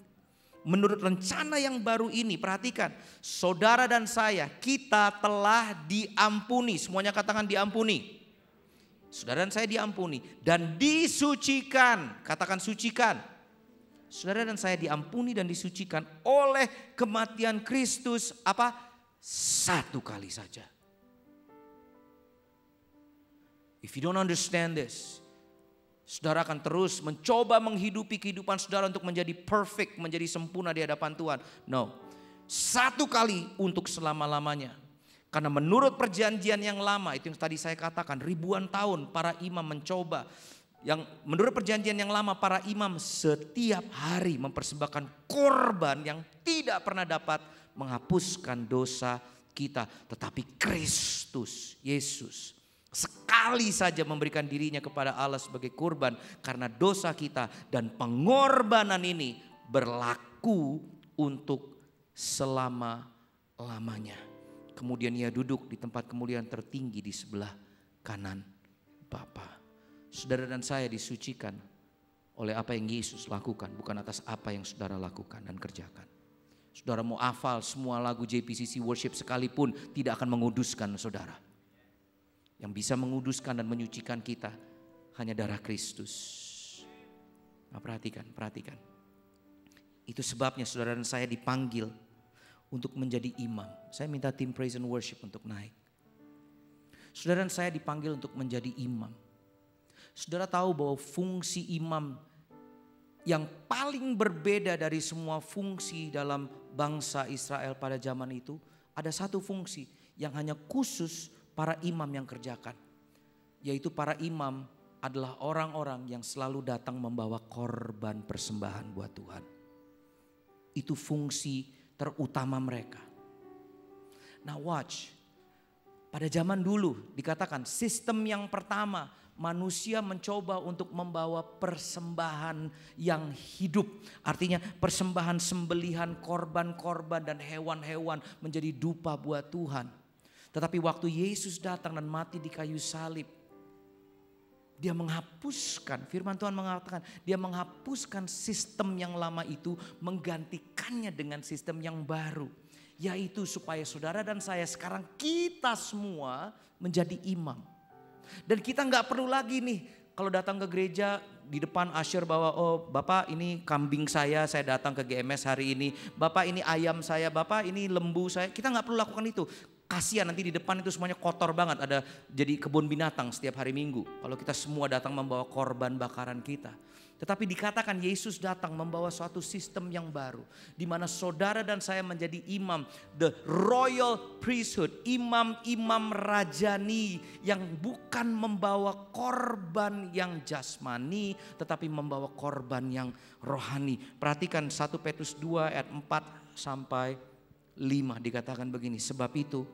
Menurut rencana yang baru ini, perhatikan, saudara dan saya, kita telah diampuni. Semuanya katakan diampuni. Saudara dan saya diampuni dan disucikan. Katakan sucikan. Saudara dan saya diampuni dan disucikan oleh kematian Kristus. Apa? Satu kali saja. If you don't understand this, saudara akan terus mencoba menghidupi kehidupan saudara untuk menjadi perfect, menjadi sempurna di hadapan Tuhan. No, Satu kali untuk selama-lamanya. Karena menurut perjanjian yang lama, itu yang tadi saya katakan, ribuan tahun para imam mencoba. Yang menurut perjanjian yang lama, para imam setiap hari mempersembahkan korban yang tidak pernah dapat menghapuskan dosa kita. Tetapi Kristus, Yesus, sekali saja memberikan dirinya kepada Allah sebagai kurban karena dosa kita. Dan pengorbanan ini berlaku untuk selama-lamanya. Kemudian ia duduk di tempat kemuliaan tertinggi di sebelah kanan Bapa. Saudara dan saya disucikan oleh apa yang Yesus lakukan, bukan atas apa yang saudara lakukan dan kerjakan. Saudara mau hafal semua lagu JPCC Worship sekalipun tidak akan menguduskan saudara. Yang bisa menguduskan dan menyucikan kita hanya darah Kristus. Nah, perhatikan. Itu sebabnya saudara dan saya dipanggil untuk menjadi imam. Saya minta tim praise and worship untuk naik. Saudara dan saya dipanggil untuk menjadi imam. Saudara tahu bahwa fungsi imam yang paling berbeda dari semua fungsi dalam bangsa Israel pada zaman itu, ada satu fungsi yang hanya khusus para imam yang kerjakan. Yaitu para imam adalah orang-orang yang selalu datang membawa korban persembahan buat Tuhan. Itu fungsi terutama mereka. Nah watch, pada zaman dulu dikatakan sistem yang pertama manusia mencoba untuk membawa persembahan yang hidup. Artinya persembahan sembelihan korban-korban dan hewan-hewan menjadi dupa buat Tuhan. Tetapi waktu Yesus datang dan mati di kayu salib, dia menghapuskan, firman Tuhan mengatakan, dia menghapuskan sistem yang lama itu, menggantikannya dengan sistem yang baru. Yaitu supaya saudara dan saya sekarang kita semua menjadi imam. Dan kita gak perlu lagi nih kalau datang ke gereja di depan usher bawa, oh Bapak ini kambing saya datang ke GMS hari ini. Bapak ini ayam saya, Bapak ini lembu saya. Kita gak perlu lakukan itu. Kasihan nanti di depan itu semuanya kotor banget, ada jadi kebun binatang setiap hari Minggu. Kalau kita semua datang membawa korban bakaran kita. Tetapi dikatakan Yesus datang membawa suatu sistem yang baru. Di mana saudara dan saya menjadi imam, the royal priesthood, imam-imam rajani yang bukan membawa korban yang jasmani, tetapi membawa korban yang rohani. Perhatikan 1 Petrus 2 ayat 4 sampai 5 dikatakan begini, sebab itu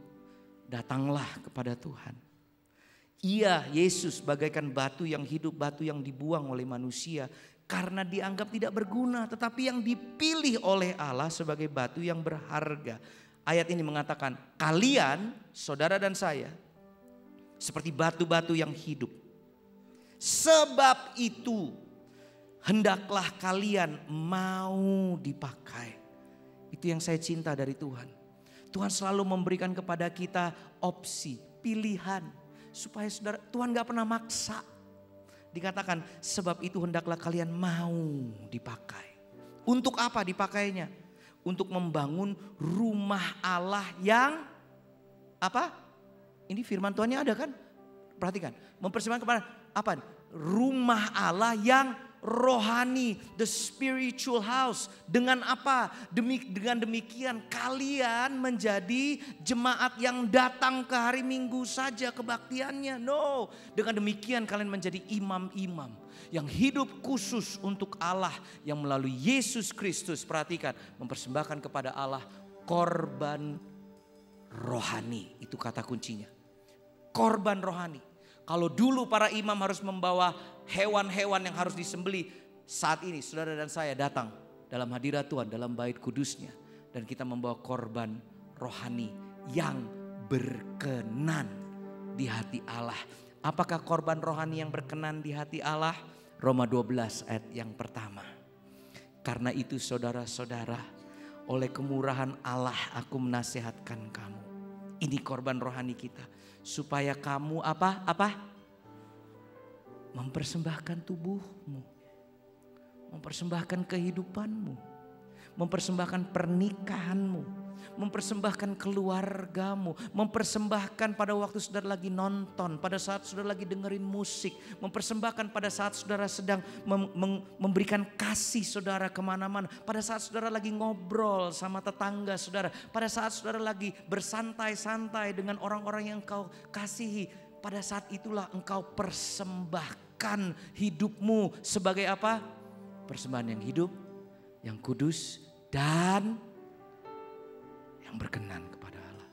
datanglah kepada Tuhan. Ia, Yesus, bagaikan batu yang hidup, batu yang dibuang oleh manusia karena dianggap tidak berguna, tetapi yang dipilih oleh Allah sebagai batu yang berharga. Ayat ini mengatakan, kalian, saudara dan saya, seperti batu-batu yang hidup. Sebab itu, hendaklah kalian mau dipakai. Itu yang saya cinta dari Tuhan. Tuhan selalu memberikan kepada kita opsi, pilihan. Supaya saudara, Tuhan gak pernah maksa. Dikatakan sebab itu hendaklah kalian mau dipakai. Untuk apa dipakainya? Untuk membangun rumah Allah yang apa? Ini firman Tuhannya ada kan? Perhatikan, mempersembahkan kepada apa? Rumah Allah yang rohani, the spiritual house. Dengan apa? Dengan demikian kalian menjadi jemaat yang datang ke hari Minggu saja kebaktiannya. No, dengan demikian kalian menjadi imam-imam yang hidup khusus untuk Allah, yang melalui Yesus Kristus, perhatikan, mempersembahkan kepada Allah korban rohani. Itu kata kuncinya, korban rohani. Kalau dulu para imam harus membawa hewan-hewan yang harus disembelih, saat ini saudara dan saya datang dalam hadirat Tuhan, dalam bait kudusnya, dan kita membawa korban rohani yang berkenan di hati Allah. Apakah korban rohani yang berkenan di hati Allah? Roma 12 ayat yang pertama. Karena itu saudara-saudara, oleh kemurahan Allah aku menasihatkan kamu. Ini korban rohani kita. Supaya kamu apa? Mempersembahkan tubuhmu. Mempersembahkan kehidupanmu. Mempersembahkan pernikahanmu. mempersembahkan keluargamu, mempersembahkan pada waktu saudara lagi nonton, pada saat saudara lagi dengerin musik, mempersembahkan pada saat saudara sedang memberikan kasih saudara kemana-mana, pada saat saudara lagi ngobrol sama tetangga saudara, pada saat saudara lagi bersantai-santai dengan orang-orang yang engkau kasihi, pada saat itulah engkau persembahkan hidupmu sebagai apa? Persembahan yang hidup, yang kudus, dan yang berkenan kepada Allah.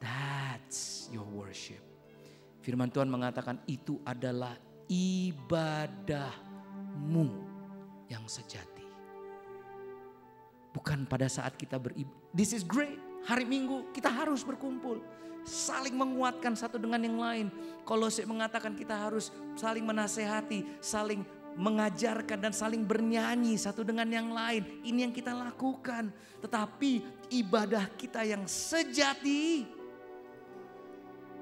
That's your worship. Firman Tuhan mengatakan itu adalah ibadahmu yang sejati. Bukan pada saat kita beribadah. This is great. Hari Minggu kita harus berkumpul. Saling menguatkan satu dengan yang lain. Kolose mengatakan kita harus saling menasehati, saling mengajarkan dan saling bernyanyi satu dengan yang lain. Ini yang kita lakukan. Tetapi ibadah kita yang sejati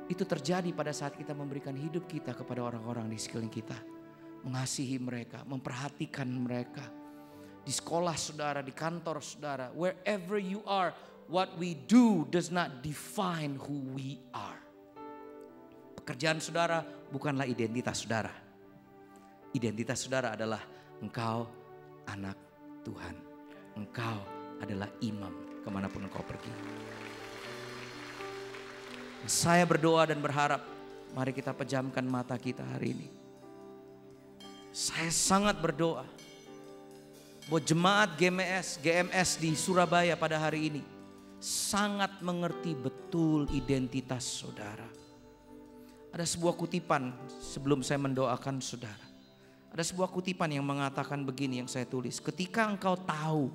itu terjadi pada saat kita memberikan hidup kita kepada orang-orang di sekeliling kita. Mengasihi mereka, memperhatikan mereka. Di sekolah saudara, di kantor saudara, wherever you are, what we do does not define who we are. Pekerjaan saudara bukanlah identitas saudara. Identitas saudara adalah engkau anak Tuhan. Engkau adalah imam kemanapun engkau pergi. Saya berdoa dan berharap mari kita pejamkan mata kita hari ini. Saya sangat berdoa bahwa jemaat GMS di Surabaya pada hari ini sangat mengerti betul identitas saudara. Ada sebuah kutipan sebelum saya mendoakan saudara. Ada sebuah kutipan yang mengatakan begini yang saya tulis. Ketika engkau tahu,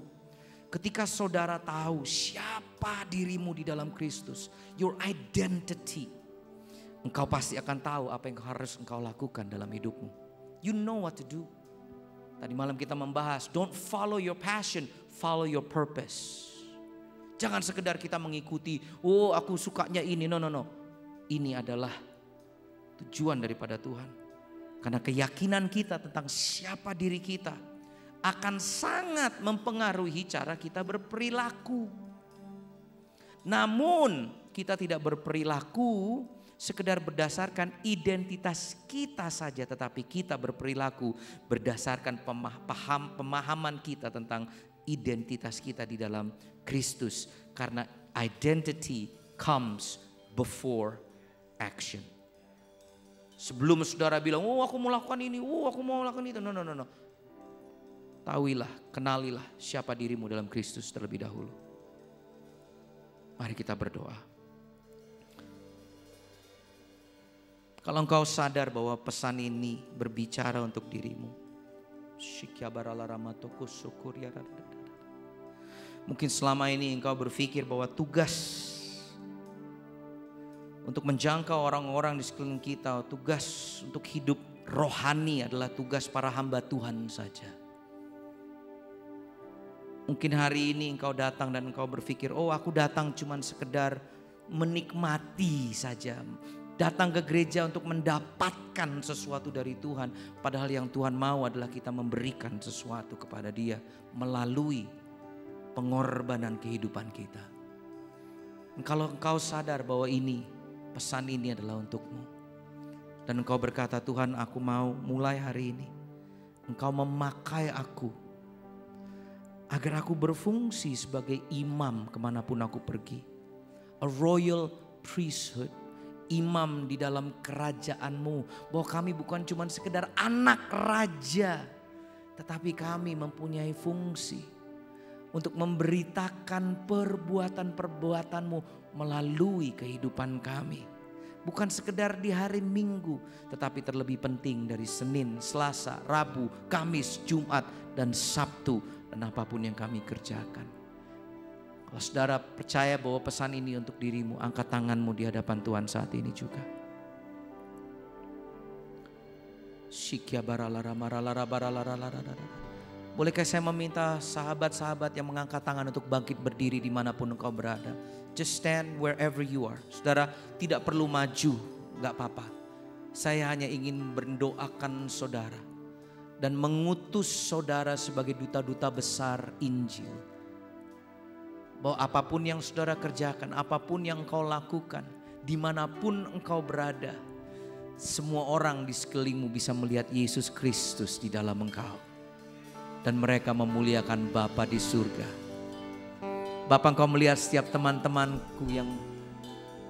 ketika saudara tahu siapa dirimu di dalam Kristus, your identity, engkau pasti akan tahu apa yang harus engkau lakukan dalam hidupmu. You know what to do. Tadi malam kita membahas, don't follow your passion, follow your purpose. Jangan sekedar kita mengikuti, oh aku sukanya ini, no. Ini adalah tujuan daripada Tuhan. Karena keyakinan kita tentang siapa diri kita akan sangat mempengaruhi cara kita berperilaku. Namun kita tidak berperilaku sekedar berdasarkan identitas kita saja. Tetapi kita berperilaku berdasarkan pemahaman kita tentang identitas kita di dalam Kristus. Karena identity comes before action. Sebelum saudara bilang, oh aku mau lakukan ini, oh aku mau lakukan itu. No. Tahuilah, kenalilah siapa dirimu dalam Kristus terlebih dahulu. Mari kita berdoa. Kalau engkau sadar bahwa pesan ini berbicara untuk dirimu. Mungkin selama ini engkau berpikir bahwa tugas untuk menjangkau orang-orang di sekeliling kita, tugas untuk hidup rohani adalah tugas para hamba Tuhan saja. Mungkin hari ini engkau datang dan engkau berpikir, oh aku datang cuman sekedar menikmati saja. Datang ke gereja untuk mendapatkan sesuatu dari Tuhan. Padahal yang Tuhan mau adalah kita memberikan sesuatu kepada Dia melalui pengorbanan kehidupan kita. Kalau engkau sadar bahwa pesan ini adalah untukmu. Dan engkau berkata, Tuhan aku mau mulai hari ini. Engkau memakai aku. Agar aku berfungsi sebagai imam kemanapun aku pergi. A royal priesthood. Imam di dalam kerajaan-Mu. Bahwa kami bukan cuma sekedar anak raja. Tetapi kami mempunyai fungsi. Untuk memberitakan perbuatan-perbuatan-Mu melalui kehidupan kami. Bukan sekedar di hari Minggu, tetapi terlebih penting dari Senin, Selasa, Rabu, Kamis, Jumat, dan Sabtu, dan apapun yang kami kerjakan. Kalau saudara percaya bahwa pesan ini untuk dirimu, angkat tanganmu di hadapan Tuhan saat ini juga. Bolehkah saya meminta sahabat-sahabat yang mengangkat tangan untuk bangkit berdiri dimanapun engkau berada. Just stand wherever you are. Saudara tidak perlu maju, gak apa-apa. Saya hanya ingin mendoakan saudara. Dan mengutus saudara sebagai duta-duta besar Injil. bahwa apapun yang saudara kerjakan, apapun yang engkau lakukan, dimanapun engkau berada, semua orang di sekelilingmu bisa melihat Yesus Kristus di dalam engkau. Dan mereka memuliakan Bapa di surga. Bapa, engkau melihat setiap teman-temanku yang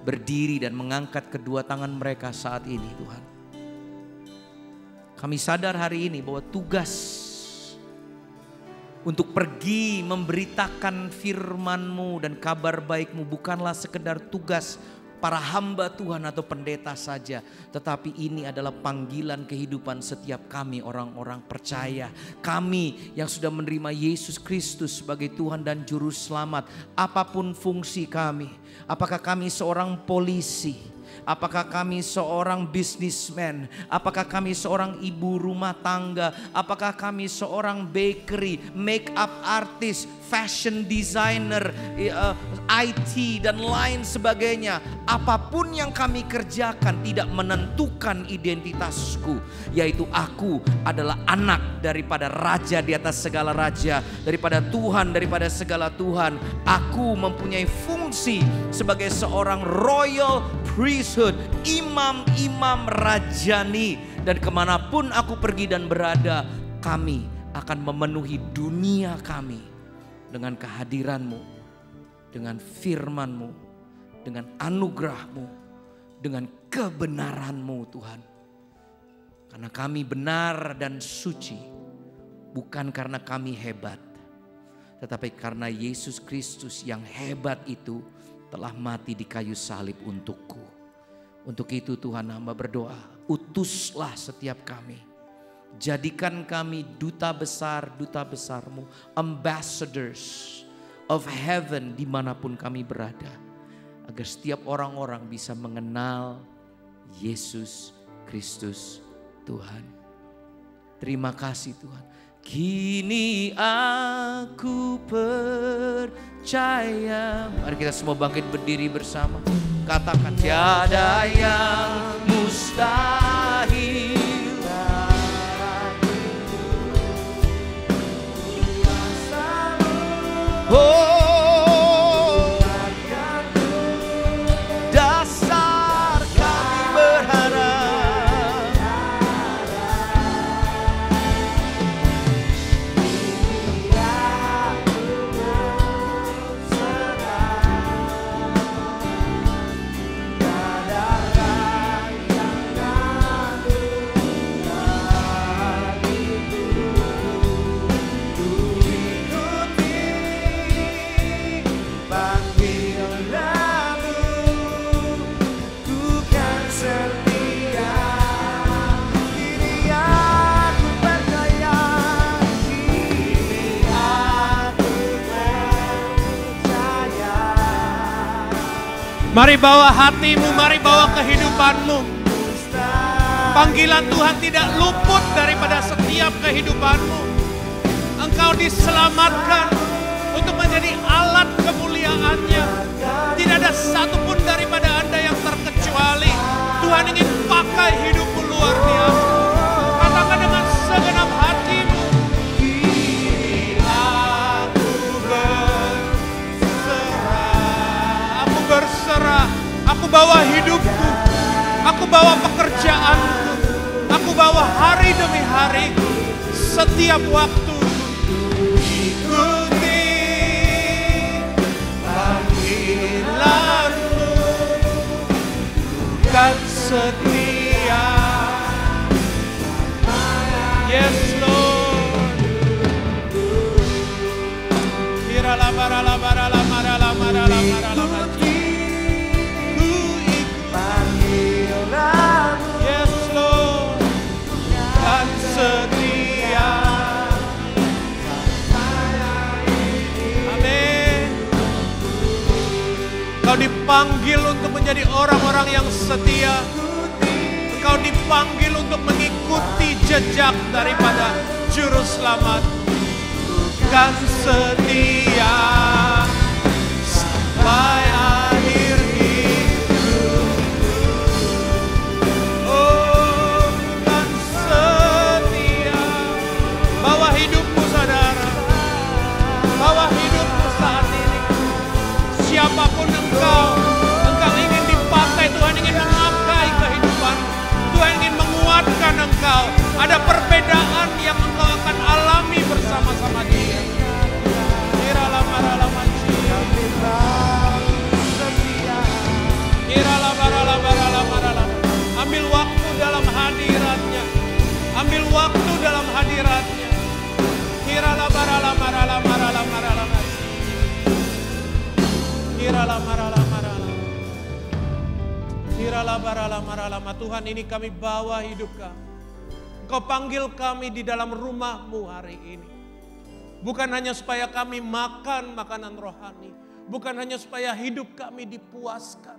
berdiri dan mengangkat kedua tangan mereka saat ini Tuhan. Kami sadar hari ini bahwa tugas untuk pergi memberitakan firman-Mu dan kabar baik-Mu bukanlah sekedar tugas para hamba Tuhan atau pendeta saja. Tetapi ini adalah panggilan kehidupan setiap kami orang-orang percaya. Kami yang sudah menerima Yesus Kristus sebagai Tuhan dan Juru Selamat. Apapun fungsi kami. Apakah kami seorang polisi? Apakah kami seorang businessman? Apakah kami seorang ibu rumah tangga? Apakah kami seorang bakery, make up artist, fashion designer, IT dan lain sebagainya? Apapun yang kami kerjakan tidak menentukan identitasku, yaitu aku adalah anak daripada raja di atas segala raja, daripada Tuhan daripada segala Tuhan. Aku mempunyai fungsi sebagai seorang royal priesthood, imam-imam rajani. Dan kemanapun aku pergi dan berada, kami akan memenuhi dunia kami dengan kehadiran-Mu, dengan firman-Mu, dengan anugerah-Mu, dengan kebenaran-Mu Tuhan. Karena kami benar dan suci, bukan karena kami hebat, tetapi karena Yesus Kristus yang hebat itu telah mati di kayu salib untukku. Untuk itu Tuhan, hamba berdoa, utuslah setiap kami. Jadikan kami duta besar-Mu, ambassadors of heaven dimanapun kami berada. Agar setiap orang-orang bisa mengenal Yesus Kristus Tuhan. Terima kasih Tuhan. Kini aku percaya. Mari kita semua bangkit berdiri bersama. Katakan, tiada yang mustahil. Oh, dasar kami berharap. Mari bawa hatimu, mari bawa kehidupanmu. Panggilan Tuhan tidak luput daripada setiap kehidupanmu. Engkau diselamatkan untuk menjadi alat kemuliaan-Nya. Tidak ada satupun daripada Anda yang terkecuali. Tuhan ingin pakai hidupmu luar biasa. Katakan dengan segenap hatimu. Berserah, aku bawa hidupku, aku bawa pekerjaanku, aku bawa hari demi hari, setiap waktu. Ikuti panggilanmu, kan setia. Yes Lord. Kirala barala barala marala marala marala. Yes Lord, kan setia. Amin. Kau dipanggil untuk menjadi orang-orang yang setia. Kau dipanggil untuk mengikuti jejak daripada Juru Selamat. Kan setia sampai akhir hidup. Oh, kan setia. Bawa hidupmu saudara, bawa hidupmu saat ini. siapapun engkau ingin dipakai, Tuhan ingin memakai kehidupan, Tuhan ingin menguatkan engkau. Ada perbedaan yang engkau akan alami bersama-sama Dia. Ambil waktu dalam hadiratnya. Ambil waktu dalam hadiratnya. Tuhan, ini kami bawa hidup kami. Engkau panggil kami di dalam rumah-Mu hari ini. Bukan hanya supaya kami makan makanan rohani. Bukan hanya supaya hidup kami dipuaskan.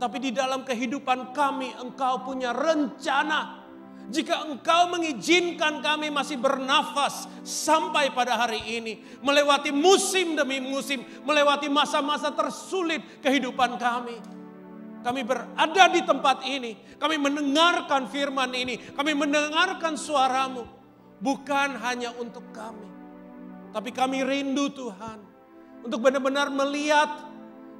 Tapi di dalam kehidupan kami Engkau punya rencana. Jika Engkau mengizinkan kami masih bernafas sampai pada hari ini. Melewati musim demi musim. Melewati masa-masa tersulit kehidupan kami. Kami berada di tempat ini. Kami mendengarkan firman ini. Kami mendengarkan suara-Mu. Bukan hanya untuk kami. Tapi kami rindu Tuhan. Untuk benar-benar melihat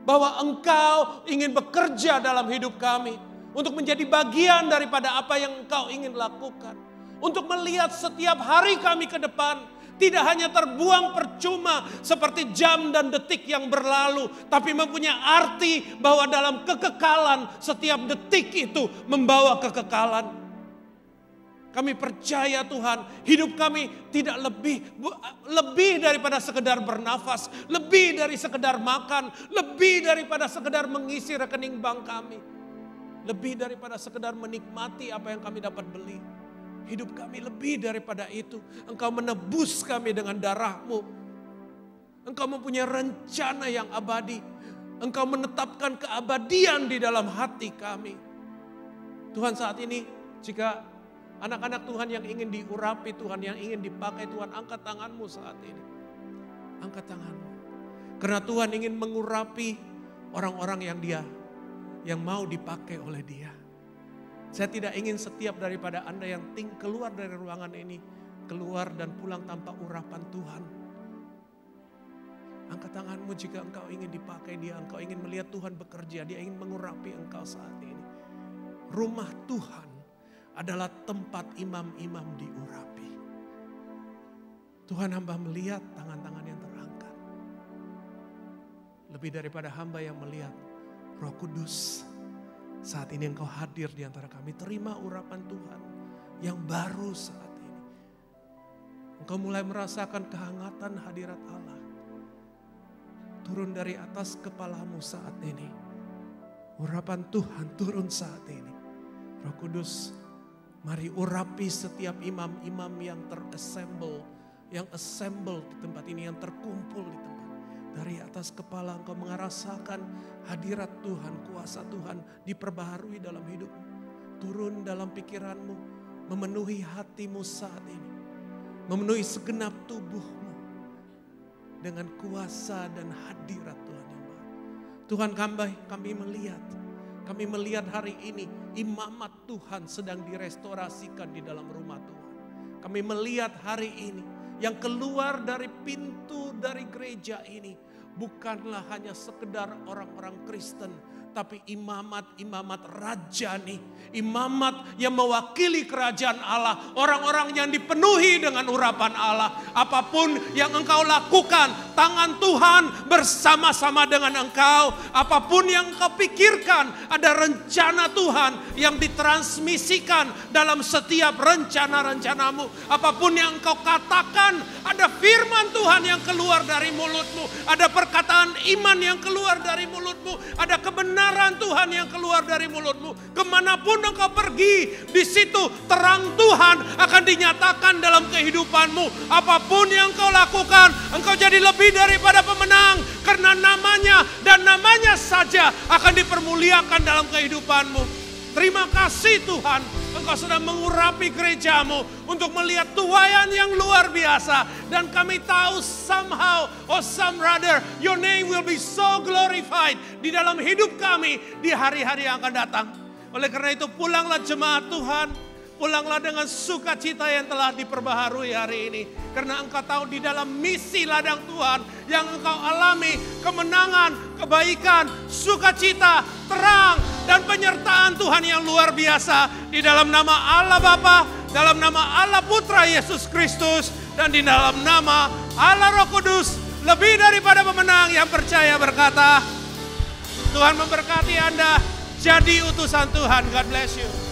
bahwa Engkau ingin bekerja dalam hidup kami. Untuk menjadi bagian daripada apa yang Engkau ingin lakukan. Untuk melihat setiap hari kami ke depan. Tidak hanya terbuang percuma seperti jam dan detik yang berlalu. Tapi mempunyai arti bahwa dalam kekekalan setiap detik itu membawa kekekalan. Kami percaya Tuhan, hidup kami tidak lebih daripada sekedar bernafas. Lebih dari sekedar makan. Lebih daripada sekedar mengisi rekening bank kami. Lebih daripada sekedar menikmati apa yang kami dapat beli. Hidup kami lebih daripada itu. Engkau menebus kami dengan darah-Mu. Engkau mempunyai rencana yang abadi. Engkau menetapkan keabadian di dalam hati kami. Tuhan, saat ini jika anak-anak Tuhan yang ingin diurapi, Tuhan yang ingin dipakai, Tuhan angkat tangan-Mu saat ini. Angkat tangan-Mu. Karena Tuhan ingin mengurapi orang-orang yang mau dipakai oleh Dia. Saya tidak ingin setiap daripada Anda yang keluar dari ruangan ini, keluar dan pulang tanpa urapan Tuhan. Angkat tangan-Mu jika engkau ingin dipakai Dia, engkau ingin melihat Tuhan bekerja, Dia ingin mengurapi engkau saat ini. Rumah Tuhan adalah tempat imam-imam diurapi. Tuhan, hamba melihat tangan-tangan yang terangkat. Lebih daripada hamba yang melihat Roh Kudus. Saat ini Engkau hadir di antara kami. Terima urapan Tuhan yang baru saat ini. Engkau mulai merasakan kehangatan hadirat Allah. Turun dari atas kepalamu saat ini. Urapan Tuhan turun saat ini. Roh Kudus, mari urapi setiap imam-imam yang terassemble. Yang assemble di tempat ini, yang terkumpul di tempat. Dari atas kepala engkau merasakan hadirat Tuhan, kuasa Tuhan diperbaharui dalam hidupmu. Turun dalam pikiranmu, memenuhi hatimu saat ini. Memenuhi segenap tubuhmu dengan kuasa dan hadirat Tuhan yang baru. Tuhan, kami melihat hari ini imamat Tuhan sedang direstorasikan di dalam rumah Tuhan. Kami melihat hari ini yang keluar dari pintu dari gereja ini bukanlah hanya sekedar orang-orang Kristen, tapi imamat-imamat rajani, imamat yang mewakili kerajaan Allah, orang-orang yang dipenuhi dengan urapan Allah. Apapun yang engkau lakukan, tangan Tuhan bersama-sama dengan engkau. Apapun yang engkau pikirkan, ada rencana Tuhan yang ditransmisikan dalam setiap rencana-rencanamu. Apapun yang engkau katakan, ada firman Tuhan yang keluar dari mulutmu, ada perkataan iman yang keluar dari mulutmu, ada kebenaran Tuhan yang keluar dari mulutmu. Kemanapun engkau pergi, di situ terang Tuhan akan dinyatakan dalam kehidupanmu. Apapun yang engkau lakukan, engkau jadi lebih daripada pemenang. Karena namanya dan namanya saja akan dipermuliakan dalam kehidupanmu. Terima kasih Tuhan, Engkau sedang mengurapi gerejamu untuk melihat tuaian yang luar biasa. Dan kami tahu somehow or some rather your name will be so glorified di dalam hidup kami di hari-hari yang akan datang. Oleh karena itu pulanglah jemaat Tuhan, pulanglah dengan sukacita yang telah diperbaharui hari ini. Karena engkau tahu di dalam misi ladang Tuhan yang engkau alami, kemenangan, kebaikan, sukacita, terang, dan penyertaan Tuhan yang luar biasa. Di dalam nama Allah Bapa, dalam nama Allah Putra Yesus Kristus, dan di dalam nama Allah Roh Kudus, lebih daripada pemenang yang percaya berkata, Tuhan memberkati Anda, jadi utusan Tuhan. God bless you.